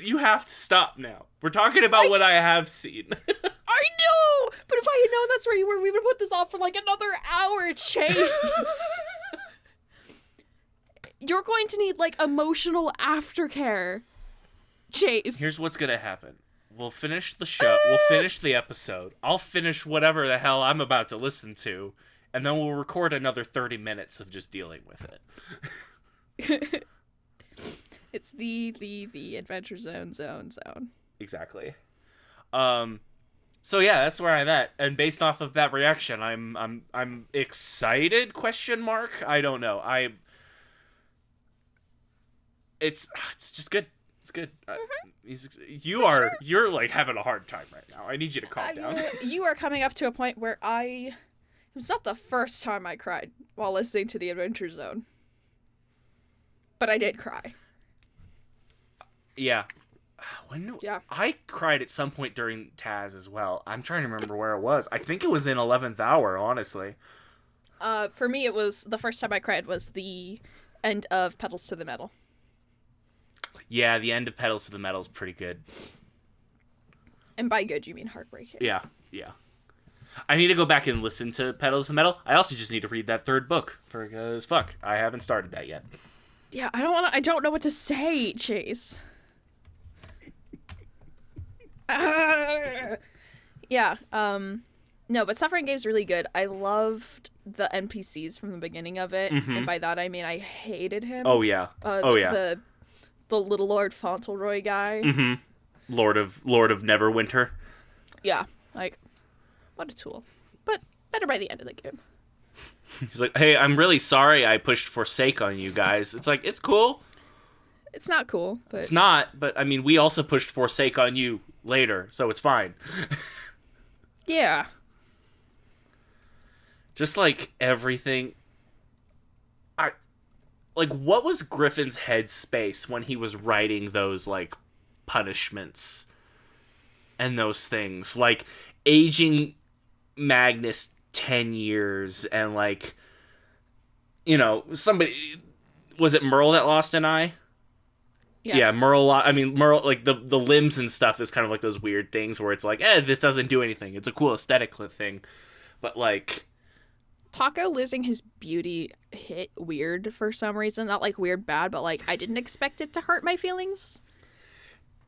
You have to stop now. We're talking about what I have seen. I know, but if I had known that's where you were, we would put this off for like another hour, Chase. You're going to need like emotional aftercare, Chase. Here's what's gonna happen. We'll finish the show. We'll finish the episode. I'll finish whatever the hell I'm about to listen to, and then we'll record another 30 minutes of just dealing with it. It's the Adventure Zone. Exactly. So yeah, that's where I'm at, and based off of that reaction, I'm excited? ? I don't know. It's just good. It's good. Mm-hmm. You're like having a hard time right now. I need you to calm down. You are coming up to a point where it's not the first time I cried while listening to the Adventure Zone, but I did cry. Yeah. Yeah. I cried at some point during Taz as well. I'm trying to remember where it was. I think it was in 11th Hour, honestly. For me, it was the first time I cried was the end of Pedals to the Metal. Yeah, the end of Pedals to the Metal is pretty good. And by good, you mean heartbreaking. Yeah. I need to go back and listen to Pedals to the Metal. I also just need to read that third book because fuck, I haven't started that yet. Yeah, I don't know what to say, Chase. Yeah, no, but Suffering Game's really good. I loved the NPCs from the beginning of it, and by that I mean I hated him. Oh yeah. The little Lord Fauntleroy guy. Mm-hmm. Lord of Neverwinter. Yeah, like, what a tool. But better by the end of the game. He's like, hey, I'm really sorry I pushed Forsake on you guys. It's like, it's cool. It's not cool, but... It's not, but I mean, we also pushed Forsake on you later, so it's fine. Yeah. Just like everything... what was Griffin's headspace when he was writing those, like, punishments and those things? Like, aging Magnus 10 years and, like, somebody... Was it Merle that lost an eye? Yes. Yeah, Merle, like, the limbs and stuff is kind of like those weird things where it's like, this doesn't do anything. It's a cool aesthetic thing. But, like... Taco losing his beauty hit weird for some reason. Not, like, weird bad, but, like, I didn't expect it to hurt my feelings.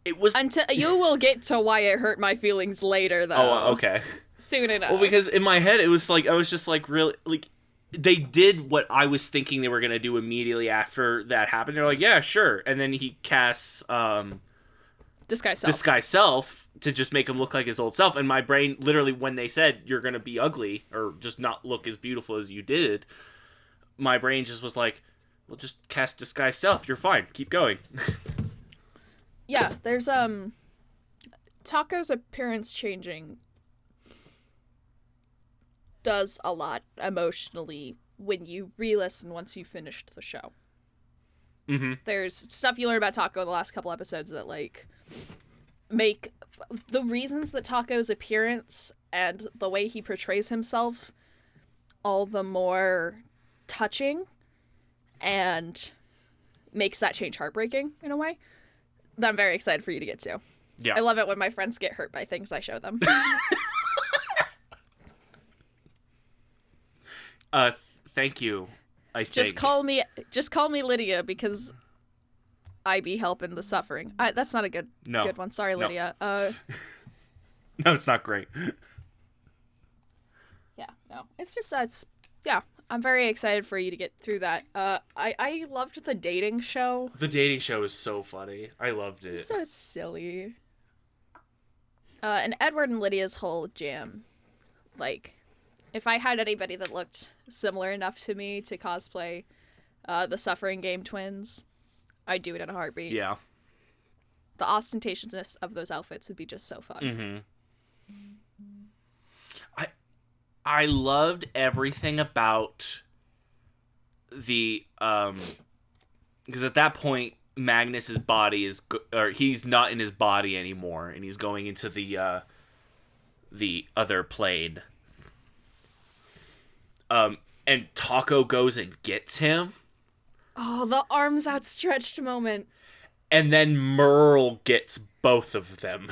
It was... Until you will get to why it hurt my feelings later, though. Oh, okay. Soon enough. Well, because in my head, it was like, I was just like, really, like, they did what I was thinking they were going to do immediately after that happened. They're like, yeah, sure. And then he casts, Disguise Self to just make him look like his old self. And my brain, literally, when they said, you're going to be ugly, or just not look as beautiful as you did, my brain just was like, well, just cast Disguise Self. You're fine. Keep going. Yeah, there's, Taco's appearance changing does a lot emotionally when you re-listen once you finished the show. Mm-hmm. There's stuff you learn about Taco in the last couple episodes that, like, make the reasons that Taco's appearance and the way he portrays himself all the more touching and makes that change heartbreaking in a way that I'm very excited for you to get to. Yeah. I love it when my friends get hurt by things I show them. Thank you. Just call me Lydia because I be helping the suffering. That's not a good one. Sorry, Lydia. No, it's not great. Yeah, no. It's just I'm very excited for you to get through that. I loved the dating show. The dating show is so funny. I loved it. So silly. And Edward and Lydia's whole jam, like, if I had anybody that looked similar enough to me to cosplay the Suffering Game twins, I'd do it in a heartbeat. Yeah. The ostentatiousness of those outfits would be just so fun. Mm-hmm. I loved everything about the because at that point Magnus's body is or he's not in his body anymore and he's going into the other plane. And Taco goes and gets him. Oh, the arms outstretched moment. And then Merle gets both of them.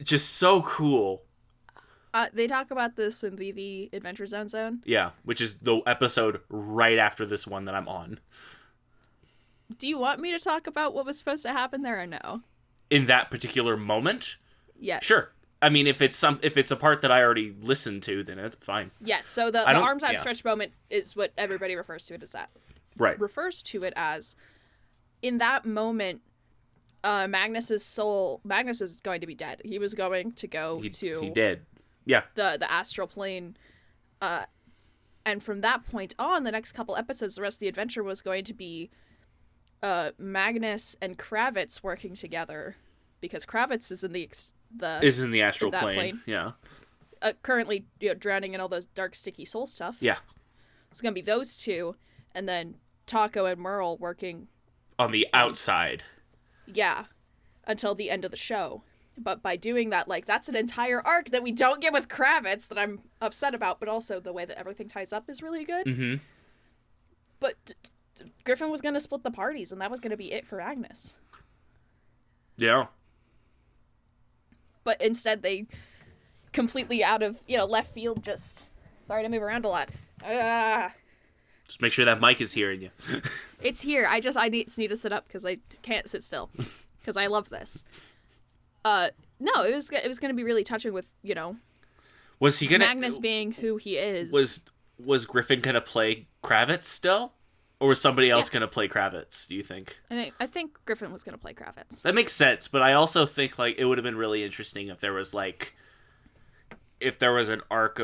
Just so cool. They talk about this in the Adventure Zone. Yeah, which is the episode right after this one that I'm on. Do you want me to talk about what was supposed to happen there or no? In that particular moment? Yes. Sure. I mean, if it's a part that I already listened to, then it's fine. Yes, so the arms outstretched moment is what everybody refers to it as that. Right. Refers to it as, in that moment, Magnus was going to be dead. He was going to go to... He did. Yeah. The astral plane. And from that point on, the next couple episodes, the rest of the adventure was going to be Magnus and Kravitz working together, because Kravitz is in the astral plane. Yeah. Currently, drowning in all those dark, sticky soul stuff. Yeah. It's gonna be those two, and then Taco and Merle working on the outside. Yeah, until the end of the show. But by doing that, that's an entire arc that we don't get with Kravitz that I'm upset about, but also the way that everything ties up is really good. Mm-hmm. But Griffin was going to split the parties, and that was going to be it for Agnes. Yeah. But instead, they completely out of, left field just... Sorry to move around a lot. Just make sure that mic is hearing you. It's here. I need to sit up because I can't sit still. Because I love this. No, it was going to be really touching with, Was he gonna Magnus being who he is. Was Griffin gonna play Kravitz still, or was somebody else gonna play Kravitz? Do you think? I think Griffin was gonna play Kravitz. That makes sense, but I also think it would have been really interesting if there was an arc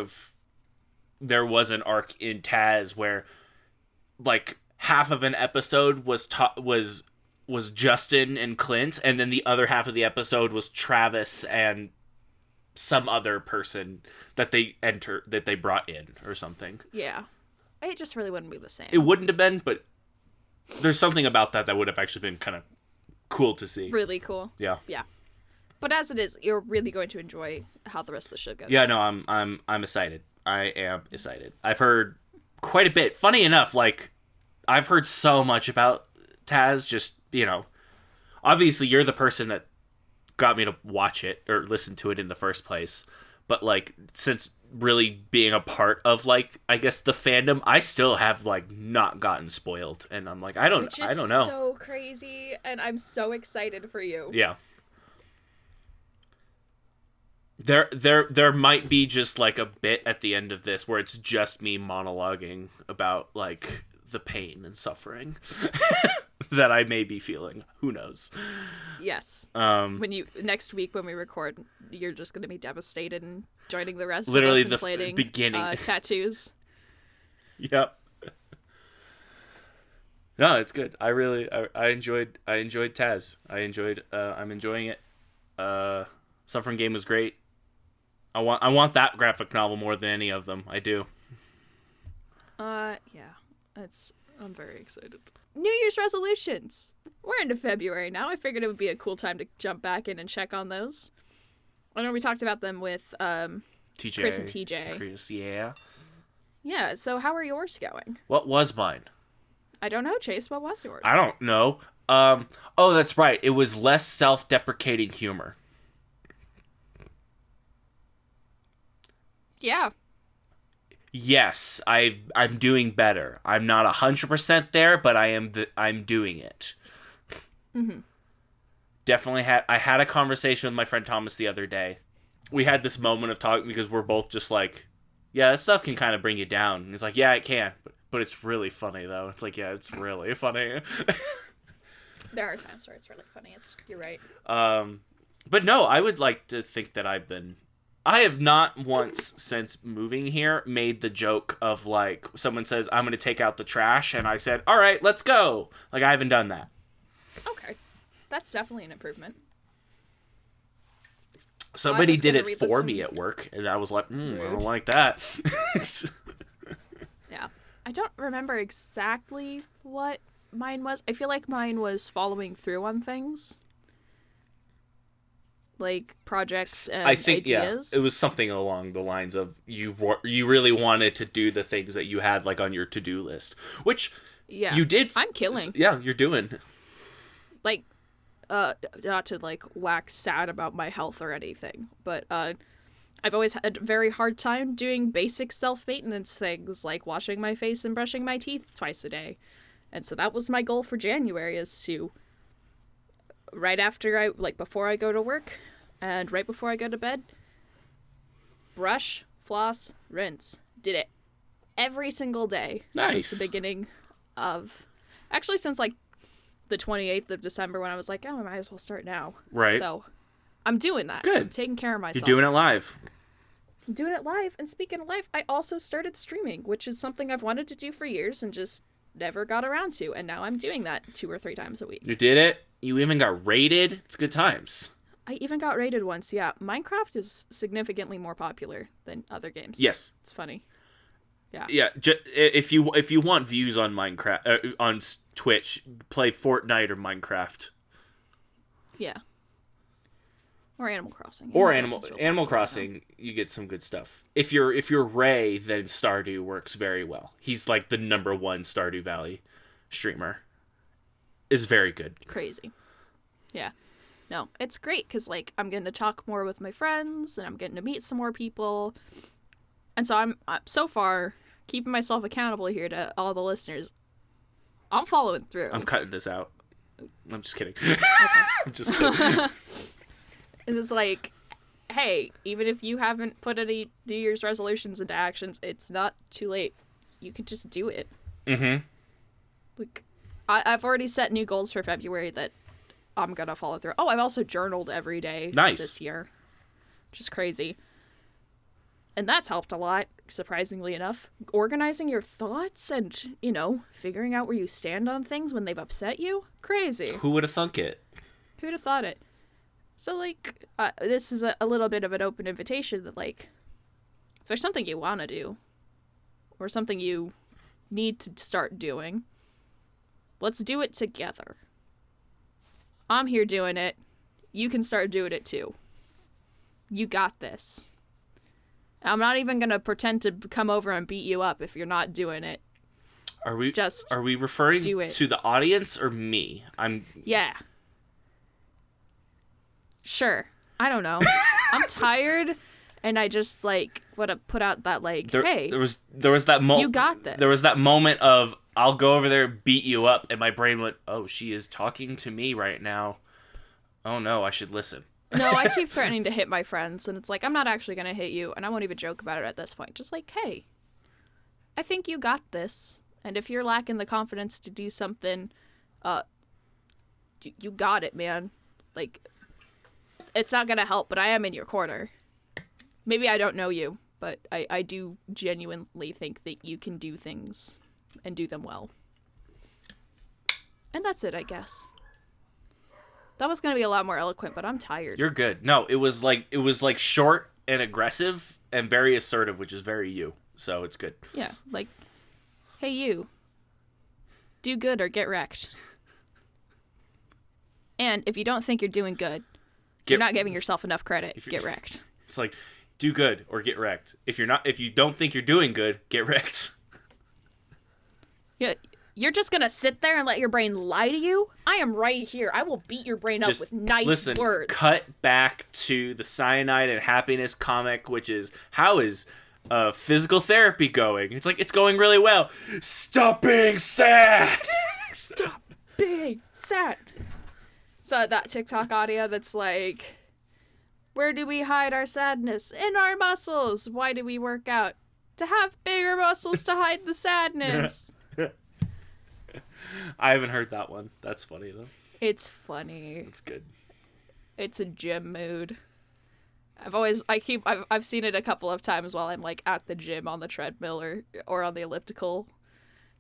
in Taz where half of an episode was Justin and Clint, and then the other half of the episode was Travis and some other person that they brought in or something. Yeah. It just really wouldn't be the same. It wouldn't have been, but there's something about that would have actually been kind of cool to see. Really cool. Yeah. Yeah. But as it is, you're really going to enjoy how the rest of the show goes. Yeah, no, I'm excited. I am excited. I've heard quite a bit. Funny enough, I've heard so much about Taz, just, obviously you're the person that got me to watch it or listen to it in the first place. But since really being a part of I guess the fandom, I still have not gotten spoiled, and I'm I don't know. So crazy, and I'm so excited for you. Yeah. There might be just a bit at the end of this where it's just me monologuing about the pain and suffering that I may be feeling. Who knows? Yes. Next week when we record, you're just going to be devastated and joining the rest literally of us inflating beginning tattoos. Yep. No, it's good. I enjoyed Taz. I'm enjoying it. Suffering Game was great. I want that graphic novel more than any of them. I do. Yeah. I'm very excited. New Year's resolutions. We're into February now. I figured it would be a cool time to jump back in and check on those. I know we talked about them with TJ, Chris and TJ. Chris, yeah. Yeah, so how are yours going? What was mine? I don't know, Chase. What was yours? I don't know. Oh, that's right. It was less self-deprecating humor. Yeah. Yes, I'm doing better. I'm not 100% there, but I'm doing it. Mm-hmm. Definitely I had a conversation with my friend Thomas the other day. We had this moment of talking because we're both just yeah, that stuff can kind of bring you down. And he's like, yeah, it can, but it's really funny though. It's yeah, it's really funny. There are times where it's really funny. You're right. But no, I would like to think that I have not once since moving here made the joke of someone says, I'm going to take out the trash. And I said, all right, let's go. I haven't done that. Okay. That's definitely an improvement. Somebody did it for me at work. And I was I don't like that. Yeah. I don't remember exactly what mine was. I feel like mine was following through on things. like projects and I think ideas. it was something along the lines of you really wanted to do the things that you had like on your to-do list, which you did. I'm killing. Yeah, you're doing. Like, not to like wax sad about my health or anything, but I've always had a very hard time doing basic self-maintenance things like washing my face and brushing my teeth twice a day. And so that was my goal for January, is to, right after before I go to work and right before I go to bed, brush, floss, rinse. Did it every single day. Nice. Since the beginning of, actually since like the 28th of December, when I was like, oh, I might as well start now. Right. So I'm doing that. Good. I'm taking care of myself. You're doing it live. I'm doing it live. And speaking of live, I also started streaming, which is something I've wanted to do for years and just never got around to. And now I'm doing that 2 or 3 times a week. You did it. You even got rated. It's good times. I even got rated once, yeah. Minecraft is significantly more popular than other games. Yes. It's funny. Yeah. Yeah, if you want views on Minecraft on Twitch, play Fortnite or Minecraft. Yeah. Or Animal Crossing. Or Animal Crossing, you get some good stuff. If you're Ray, then Stardew works very well. He's like the #1 Stardew Valley streamer. Is very good. Crazy. Yeah. No, it's great because like I'm getting to talk more with my friends and I'm getting to meet some more people. And so I'm so far keeping myself accountable here to all the listeners. I'm following through. I'm cutting this out. I'm just kidding. Okay. I'm just kidding. It's like, hey, even if you haven't put any New Year's resolutions into actions, it's not too late. You can just do it. Mm-hmm. Like, I've already set new goals for February that I'm gonna follow through. Oh, I've also journaled every day this year, which is crazy. And that's helped a lot, surprisingly enough. Organizing your thoughts and, figuring out where you stand on things when they've upset you. Crazy. Who would have thunk it? Who'd have thought it? So, like, this is a little bit of an open invitation that, like, if there's something you want to do, or something you need to start doing, let's do it together. I'm here doing it. You can start doing it, too. You got this. I'm not even going to pretend to come over and beat you up if you're not doing it. Are we referring to the audience or me? Yeah. Sure. I don't know. I'm tired and I just want to put out that hey. There was that moment. You got this. There was that moment of I'll go over there and beat you up, and my brain went, "Oh, she is talking to me right now. Oh no, I should listen." No, I keep threatening to hit my friends, and it's like, I'm not actually going to hit you, and I won't even joke about it at this point. Just like, hey, I think you got this, and if you're lacking the confidence to do something, you got it, man. Like, it's not going to help, but I am in your corner. Maybe I don't know you, but I do genuinely think that you can do things and do them well. And that's it, I guess. That was going to be a lot more eloquent, but I'm tired. You're good. No, it was like short and aggressive and very assertive, which is very you. So it's good. Yeah, like, hey you, do good or get wrecked. And if you don't think you're doing good, you're not giving yourself enough credit. Get wrecked. It's like, do good or get wrecked. If you don't think you're doing good, get wrecked. Yeah. You're just going to sit there and let your brain lie to you? I am right here. I will beat your brain up with nice words. Cut back to the Cyanide and Happiness comic, which is, how is physical therapy going? It's like, it's going really well. Stop being sad! Stop being sad! So that TikTok audio that's like, where do we hide our sadness? In our muscles! Why do we work out? To have bigger muscles to hide the sadness! I haven't heard that one. That's funny though. It's funny. It's good. It's a gym mood. I've seen it a couple of times while I'm like at the gym on the treadmill or on the elliptical,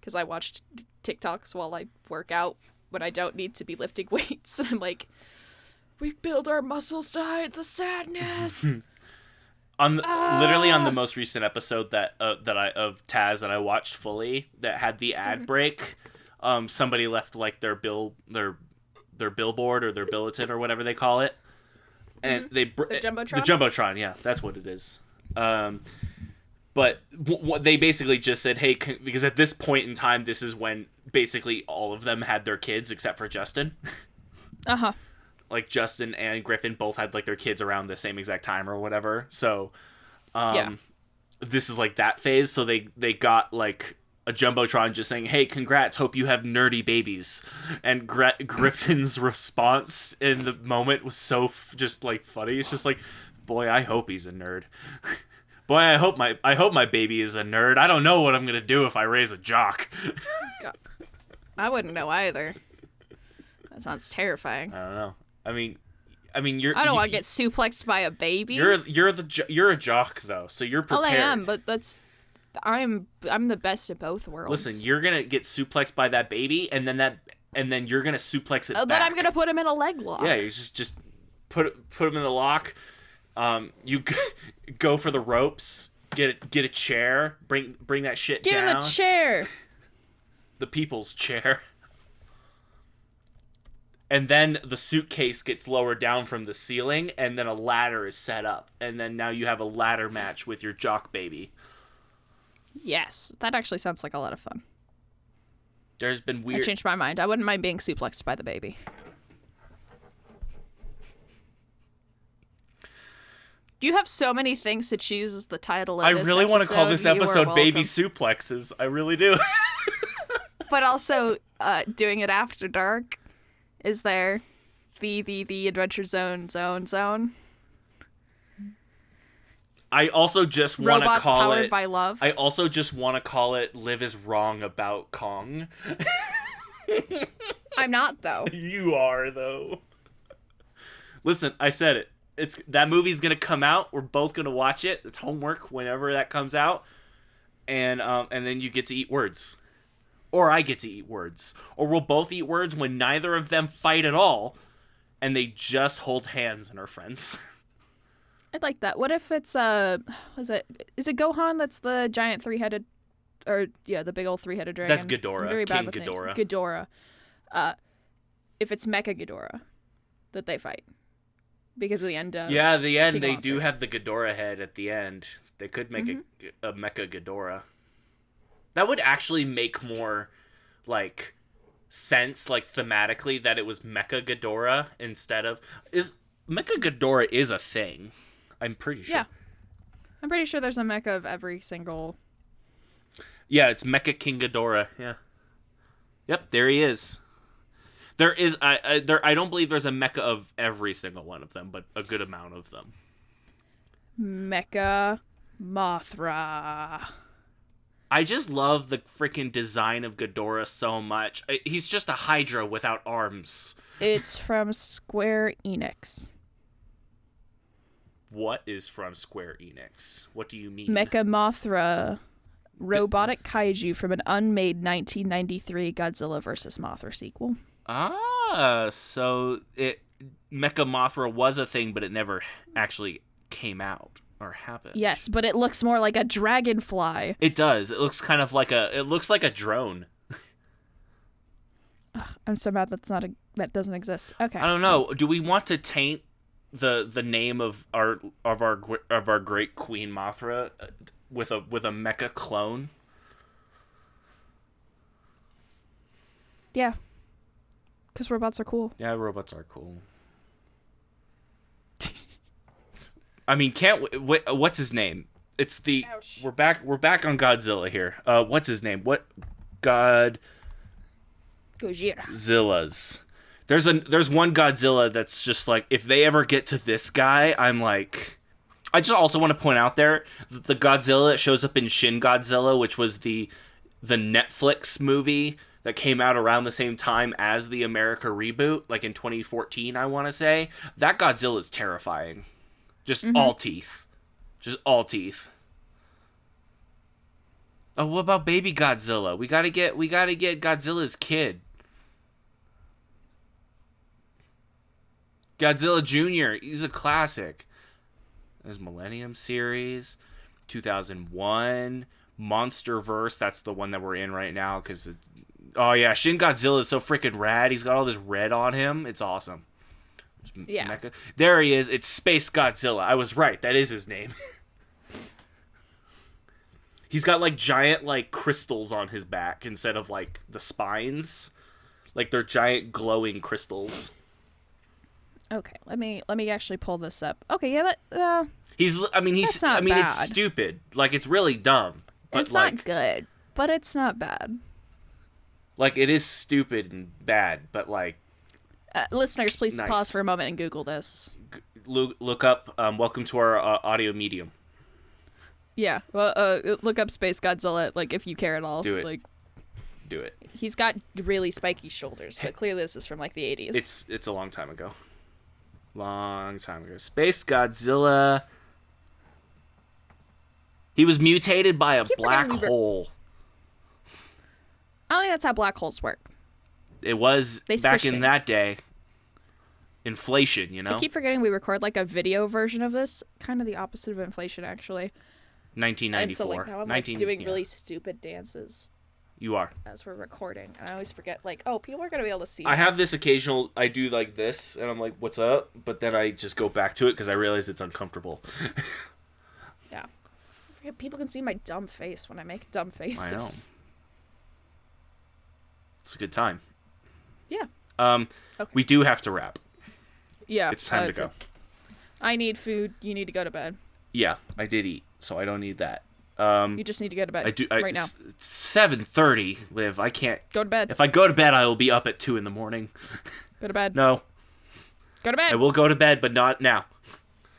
because I watched TikToks while I work out when I don't need to be lifting weights. And I'm like, we build our muscles to hide the sadness. Literally on the most recent episode of Taz that I watched fully, that had the ad break. Somebody left like their billboard or their bulletin or whatever they call it, and The Jumbotron? The Jumbotron, yeah, that's what it is. But they basically just said, hey, because at this point in time, this is when basically all of them had their kids except for Justin. Uh-huh. Like, Justin and Griffin both had, like, their kids around the same exact time or whatever. So, this is, like, that phase. So they got, like, a Jumbotron just saying, hey, congrats, hope you have nerdy babies. And Griffin's response in the moment was so just, like, funny. It's just like, boy, I hope he's a nerd. Boy, I hope my baby is a nerd. I don't know what I'm gonna do if I raise a jock. God. I wouldn't know either. That sounds terrifying. I don't know. I mean, you're. I don't want to get suplexed by a baby. You're a jock though, so you're prepared. Oh, I am, but I'm the best of both worlds. Listen, you're gonna get suplexed by that baby, and then you're gonna suplex it back. Then I'm gonna put him in a leg lock. Yeah, you just put him in the lock. You go for the ropes. Get a chair. Bring that shit down. Give him the chair. The people's chair. And then the suitcase gets lowered down from the ceiling, and then a ladder is set up, and then now you have a ladder match with your jock baby. Yes, that actually sounds like a lot of fun. There's been weird. I changed my mind. I wouldn't mind being suplexed by the baby. You have so many things to choose as the title of I this really want to call this episode Baby welcome. Suplexes. I really do. But also, doing it after dark is there. The Adventure Zone. I also just want to Robots call powered it. by love. I also just want to call it "Liv is Wrong About Kong." I'm not though. You are though. Listen, I said it. That movie's gonna come out. We're both gonna watch it. It's homework whenever that comes out, and then you get to eat words, or I get to eat words, or we'll both eat words when neither of them fight at all, and they just hold hands and are friends. I'd like that. What if it's is it Gohan that's the giant three-headed, or the big old three-headed dragon? That's Ghidorah. I'm very bad King with names. Ghidorah. Ghidorah. If it's Mecha Ghidorah that they fight. Because of the end. The end. King They Monsters. do have the Ghidorah head at the end. They could make a Mecha Ghidorah. That would actually make more, like, sense, like, thematically, that it was Mecha Ghidorah instead of... Mecha Ghidorah is a thing. I'm pretty sure. Yeah. I'm pretty sure there's a mecha of every single... Yeah, it's Mecha King Ghidorah. Yeah. Yep, there he is. There is... I don't believe there's a mecha of every single one of them, but a good amount of them. Mecha Mothra. I just love the freaking design of Ghidorah so much. He's just a Hydra without arms. It's from Square Enix. What is from Square Enix? What do you mean? Mecha Mothra. Robotic kaiju from an unmade 1993 Godzilla vs. Mothra sequel. So Mecha Mothra was a thing, but it never actually came out or happened. Yes, but it looks more like a dragonfly. It does. It looks kind of like a drone. I'm so mad that doesn't exist. Okay. I don't know. Do we want to taint the name of our great Queen Mothra with a mecha clone? Yeah. Because robots are cool. Yeah, robots are cool. I mean, what's his name? It's the Ouch. We're back on Godzilla here. What's his name? Godzilla's. There's one Godzilla that's just like, if they ever get to this guy, I'm like, I just also want to point out there that the Godzilla that shows up in Shin Godzilla, which was the Netflix movie that came out around the same time as the America reboot, like in 2014, I want to say, that Godzilla is terrifying. Just all teeth. Just all teeth. Oh, what about baby Godzilla? We gotta get Godzilla's kid. Godzilla Jr., he's a classic. There's Millennium Series, 2001, Monsterverse, that's the one that we're in right now, because, oh yeah, Shin Godzilla is so freaking rad. He's got all this red on him. It's awesome. Yeah. Mecha. There he is. It's Space Godzilla. I was right. That is his name. He's got like giant like crystals on his back instead of like the spines. Like they're giant glowing crystals. Okay, let me actually pull this up. Okay, yeah, He's That's not bad. it's stupid. Like it's really dumb. But it's like, not good, but it's not bad. Like it is stupid and bad, but like Listeners, please nice. pause for a moment and Google this. Look up welcome to our audio medium. Yeah, well, look up Space Godzilla, like, if you care at all. Do it. Like, Do it. he's got really spiky shoulders, so clearly this is from, like, the 80s. It's a long time ago. Long time ago. Space Godzilla. He was mutated by a black hole. I don't think that's how black holes work. It was They back squish in that things. day. Inflation, you know? I keep forgetting we record, like, a video version of this. Kind of the opposite of inflation, actually. 1994. And so, like, now I'm, like, doing really stupid dances You are. as we're recording. And I always forget, like, oh, people are going to be able to see I have this occasional, I do like this, and I'm like, what's up? But then I just go back to it because I realize it's uncomfortable. Yeah. I forget people can see my dumb face when I make dumb faces. I know. It's a good time. Yeah. Okay. We do have to wrap. Yeah. It's time to go. I need food. You need to go to bed. Yeah, I did eat, so I don't need that. You just need to go to bed. I do right now. It's 7:30, Liv. I can't. Go to bed. If I go to bed, I will be up at 2 in the morning. Go to bed. No, Go to bed. I will go to bed, but not now.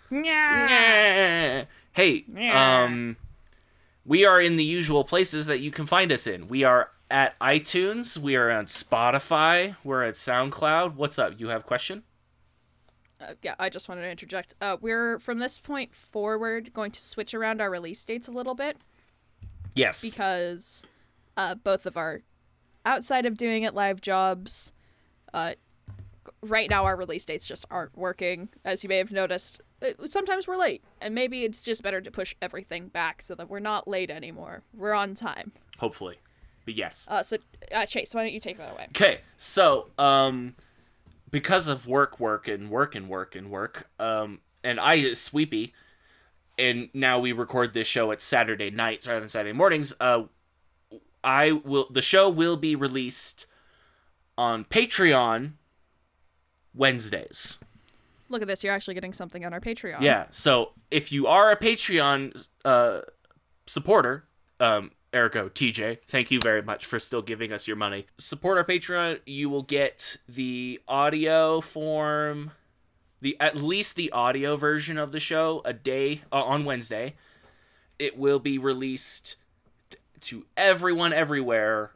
Yeah. Hey, Yeah. we are in the usual places that you can find us in. We are at iTunes. We are on Spotify. We're at SoundCloud. What's up? You have a question? Yeah, I just wanted to interject. We're, from this point forward, going to switch around our release dates a little bit. Yes. Because both of our, outside of doing it live jobs, right now our release dates just aren't working. As you may have noticed, sometimes we're late. And maybe it's just better to push everything back so that we're not late anymore. We're on time. Hopefully. But yes. So, Chase, why don't you take that away? Okay, so, because of work, and I Sweepy, and now we record this show at Saturday nights rather than Saturday mornings, the show will be released on Patreon Wednesdays. Look at this, you're actually getting something on our Patreon. Yeah, so if you are a Patreon supporter, ergo TJ, thank you very much for still giving us your money. Support our Patreon. You will get the audio form, at least the audio version of the show a day on Wednesday. It will be released to everyone everywhere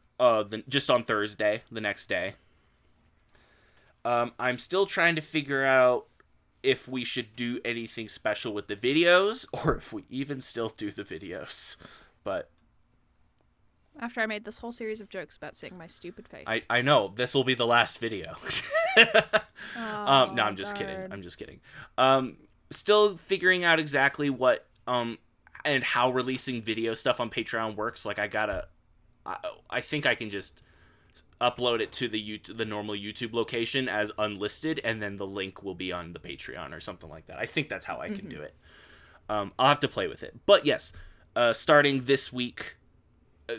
just on Thursday, the next day. I'm still trying to figure out if we should do anything special with the videos or if we even still do the videos. But After I made this whole series of jokes about seeing my stupid face. I know this will be the last video. No, I'm just darn. kidding. I'm just kidding. Still figuring out exactly what and how releasing video stuff on Patreon works. Like I think I can just upload it to the normal YouTube location as unlisted, and then the link will be on the Patreon or something like that. I think that's how I can do it. I'll have to play with it. But yes, starting this week,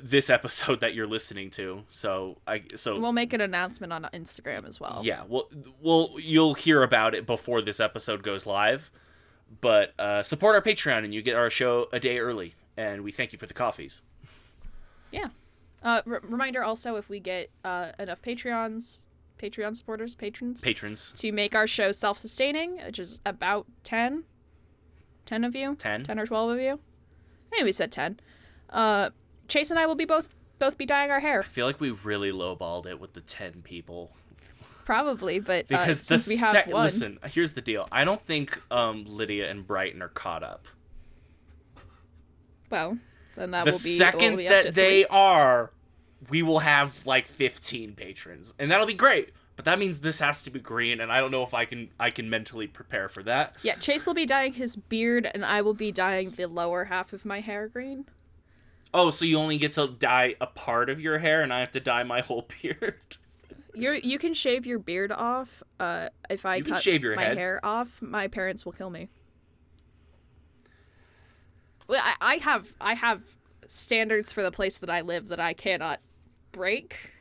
this episode that you're listening to, so we'll make an announcement on Instagram as well. Yeah, well, you'll hear about it before this episode goes live. But support our Patreon, and you get our show a day early. And we thank you for the coffees. Yeah. Reminder also, if we get enough Patreon supporters, patrons, to make our show self-sustaining, which is about 10 of you, 10 or 12 of you. Maybe we said 10. Chase and I will be both be dyeing our hair. I feel like we really lowballed it with the 10 people. Probably, but because since we have one. Listen, here's the deal. I don't think Lydia and Brighton are caught up. Well, then that the will be second up that to they 3. are, we will have like 15 patrons, and that'll be great. But that means this has to be green, and I don't know if I can mentally prepare for that. Yeah, Chase will be dyeing his beard, and I will be dyeing the lower half of my hair green. Oh, so you only get to dye a part of your hair, and I have to dye my whole beard? You can shave your beard off. If I You can cut shave your my head. hair off, my parents will kill me. Well, I have standards for the place that I live that I cannot break.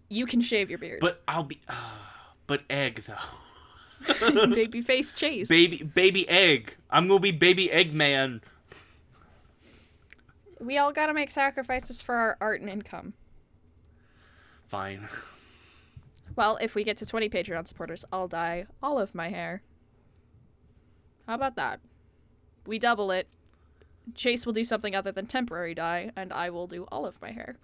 You can shave your beard. But I'll be... but egg, though. Babyface Chase. Baby egg. I'm gonna be baby egg man. We all gotta make sacrifices for our art and income. Fine. Well, if we get to 20 Patreon supporters, I'll dye all of my hair. How about that? We double it. Chase will do something other than temporary dye, and I will do all of my hair.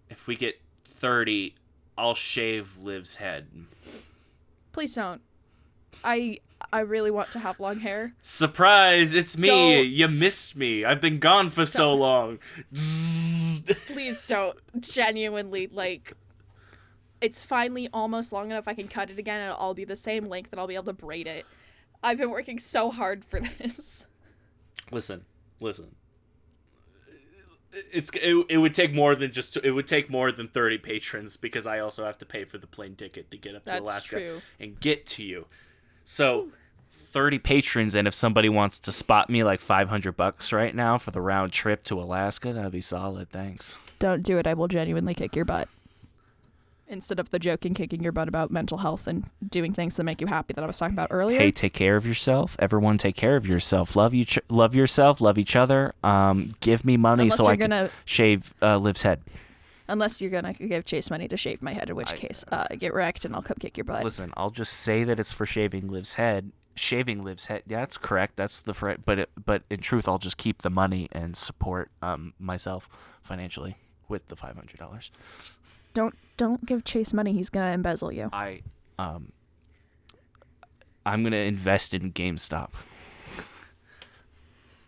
If we get 30, I'll shave Liv's head. Please don't. I really want to have long hair. Surprise! It's me! Don't. You missed me! I've been gone for so long! Please don't. Genuinely, like... It's finally almost long enough I can cut it again and it'll all be the same length and I'll be able to braid it. I've been working so hard for this. Listen. It would take more than 30 patrons because I also have to pay for the plane ticket to get up to That's Alaska true. and get to you. So 30 patrons, and if somebody wants to spot me like $500 right now for the round trip to Alaska, that'd be solid. Thanks. Don't do it. I will genuinely kick your butt. Instead of the joking kicking your butt about mental health and doing things that make you happy that I was talking about earlier. Hey, take care of yourself. Everyone take care of yourself. Love yourself, love each other. Give me money Unless so you're I can shave Liv's head. Unless you're gonna give Chase money to shave my head, in which case, get wrecked and I'll come kick your butt. Listen, I'll just say that it's for shaving Liv's head. Shaving Liv's head. Yeah, that's correct. That's the but in truth, I'll just keep the money and support myself financially with the $500. Don't give Chase money. He's gonna embezzle you. I'm gonna invest in GameStop.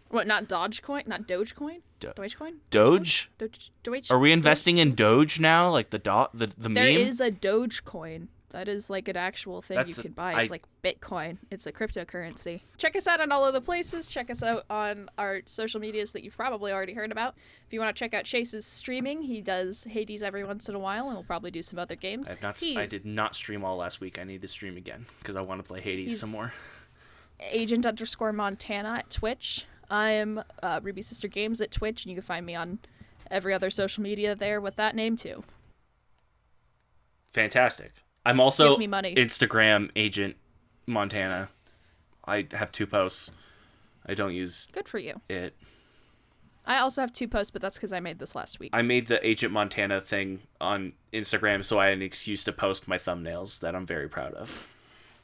What? Not Dogecoin? Not Dogecoin? Dogecoin? Doge? Doge? Are we investing in Doge now? Like the meme? There is a Dogecoin. That is like an actual thing you That's can buy. It's like Bitcoin. It's a cryptocurrency. Check us out on all of the places. Check us out on our social medias that you've probably already heard about. If you want to check out Chase's streaming, he does Hades every once in a while, and we'll probably do some other games. I did not stream all last week. I need to stream again because I want to play Hades some more. Agent_Montana at Twitch. I'm Ruby Sister Games at Twitch, and you can find me on every other social media there with that name too. Fantastic. I'm also Give me money. Instagram Agent Montana. I have 2 posts. I don't use Good for you. it. I also have 2 posts, but that's because I made this last week. I made the Agent Montana thing on Instagram so I had an excuse to post my thumbnails that I'm very proud of.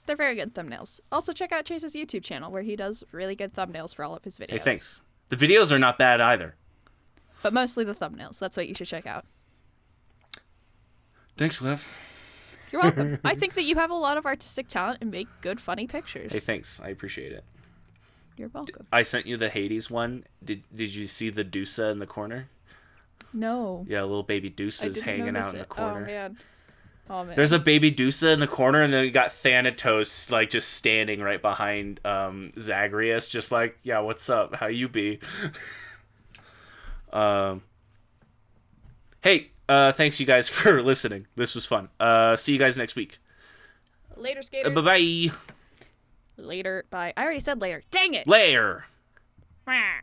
They're very good thumbnails. Also, check out Chase's YouTube channel, where he does really good thumbnails for all of his videos. Hey, thanks. The videos are not bad either. But mostly the thumbnails. That's what you should check out. Thanks, Liv. You're welcome. I think that you have a lot of artistic talent and make good, funny pictures. Hey, thanks. I appreciate it. You're welcome. I sent you the Hades one. Did you see the Dusa in the corner? No. Yeah, little baby Dusa's hanging out in the corner. Oh, man. There's a baby Dusa in the corner, and then you got Thanatos like just standing right behind Zagreus, just like, yeah, what's up? How you be? Hey, thanks you guys for listening. This was fun. See you guys next week. Later, skaters. Bye-bye. Later. Bye. I already said later. Dang it. Later. Wah.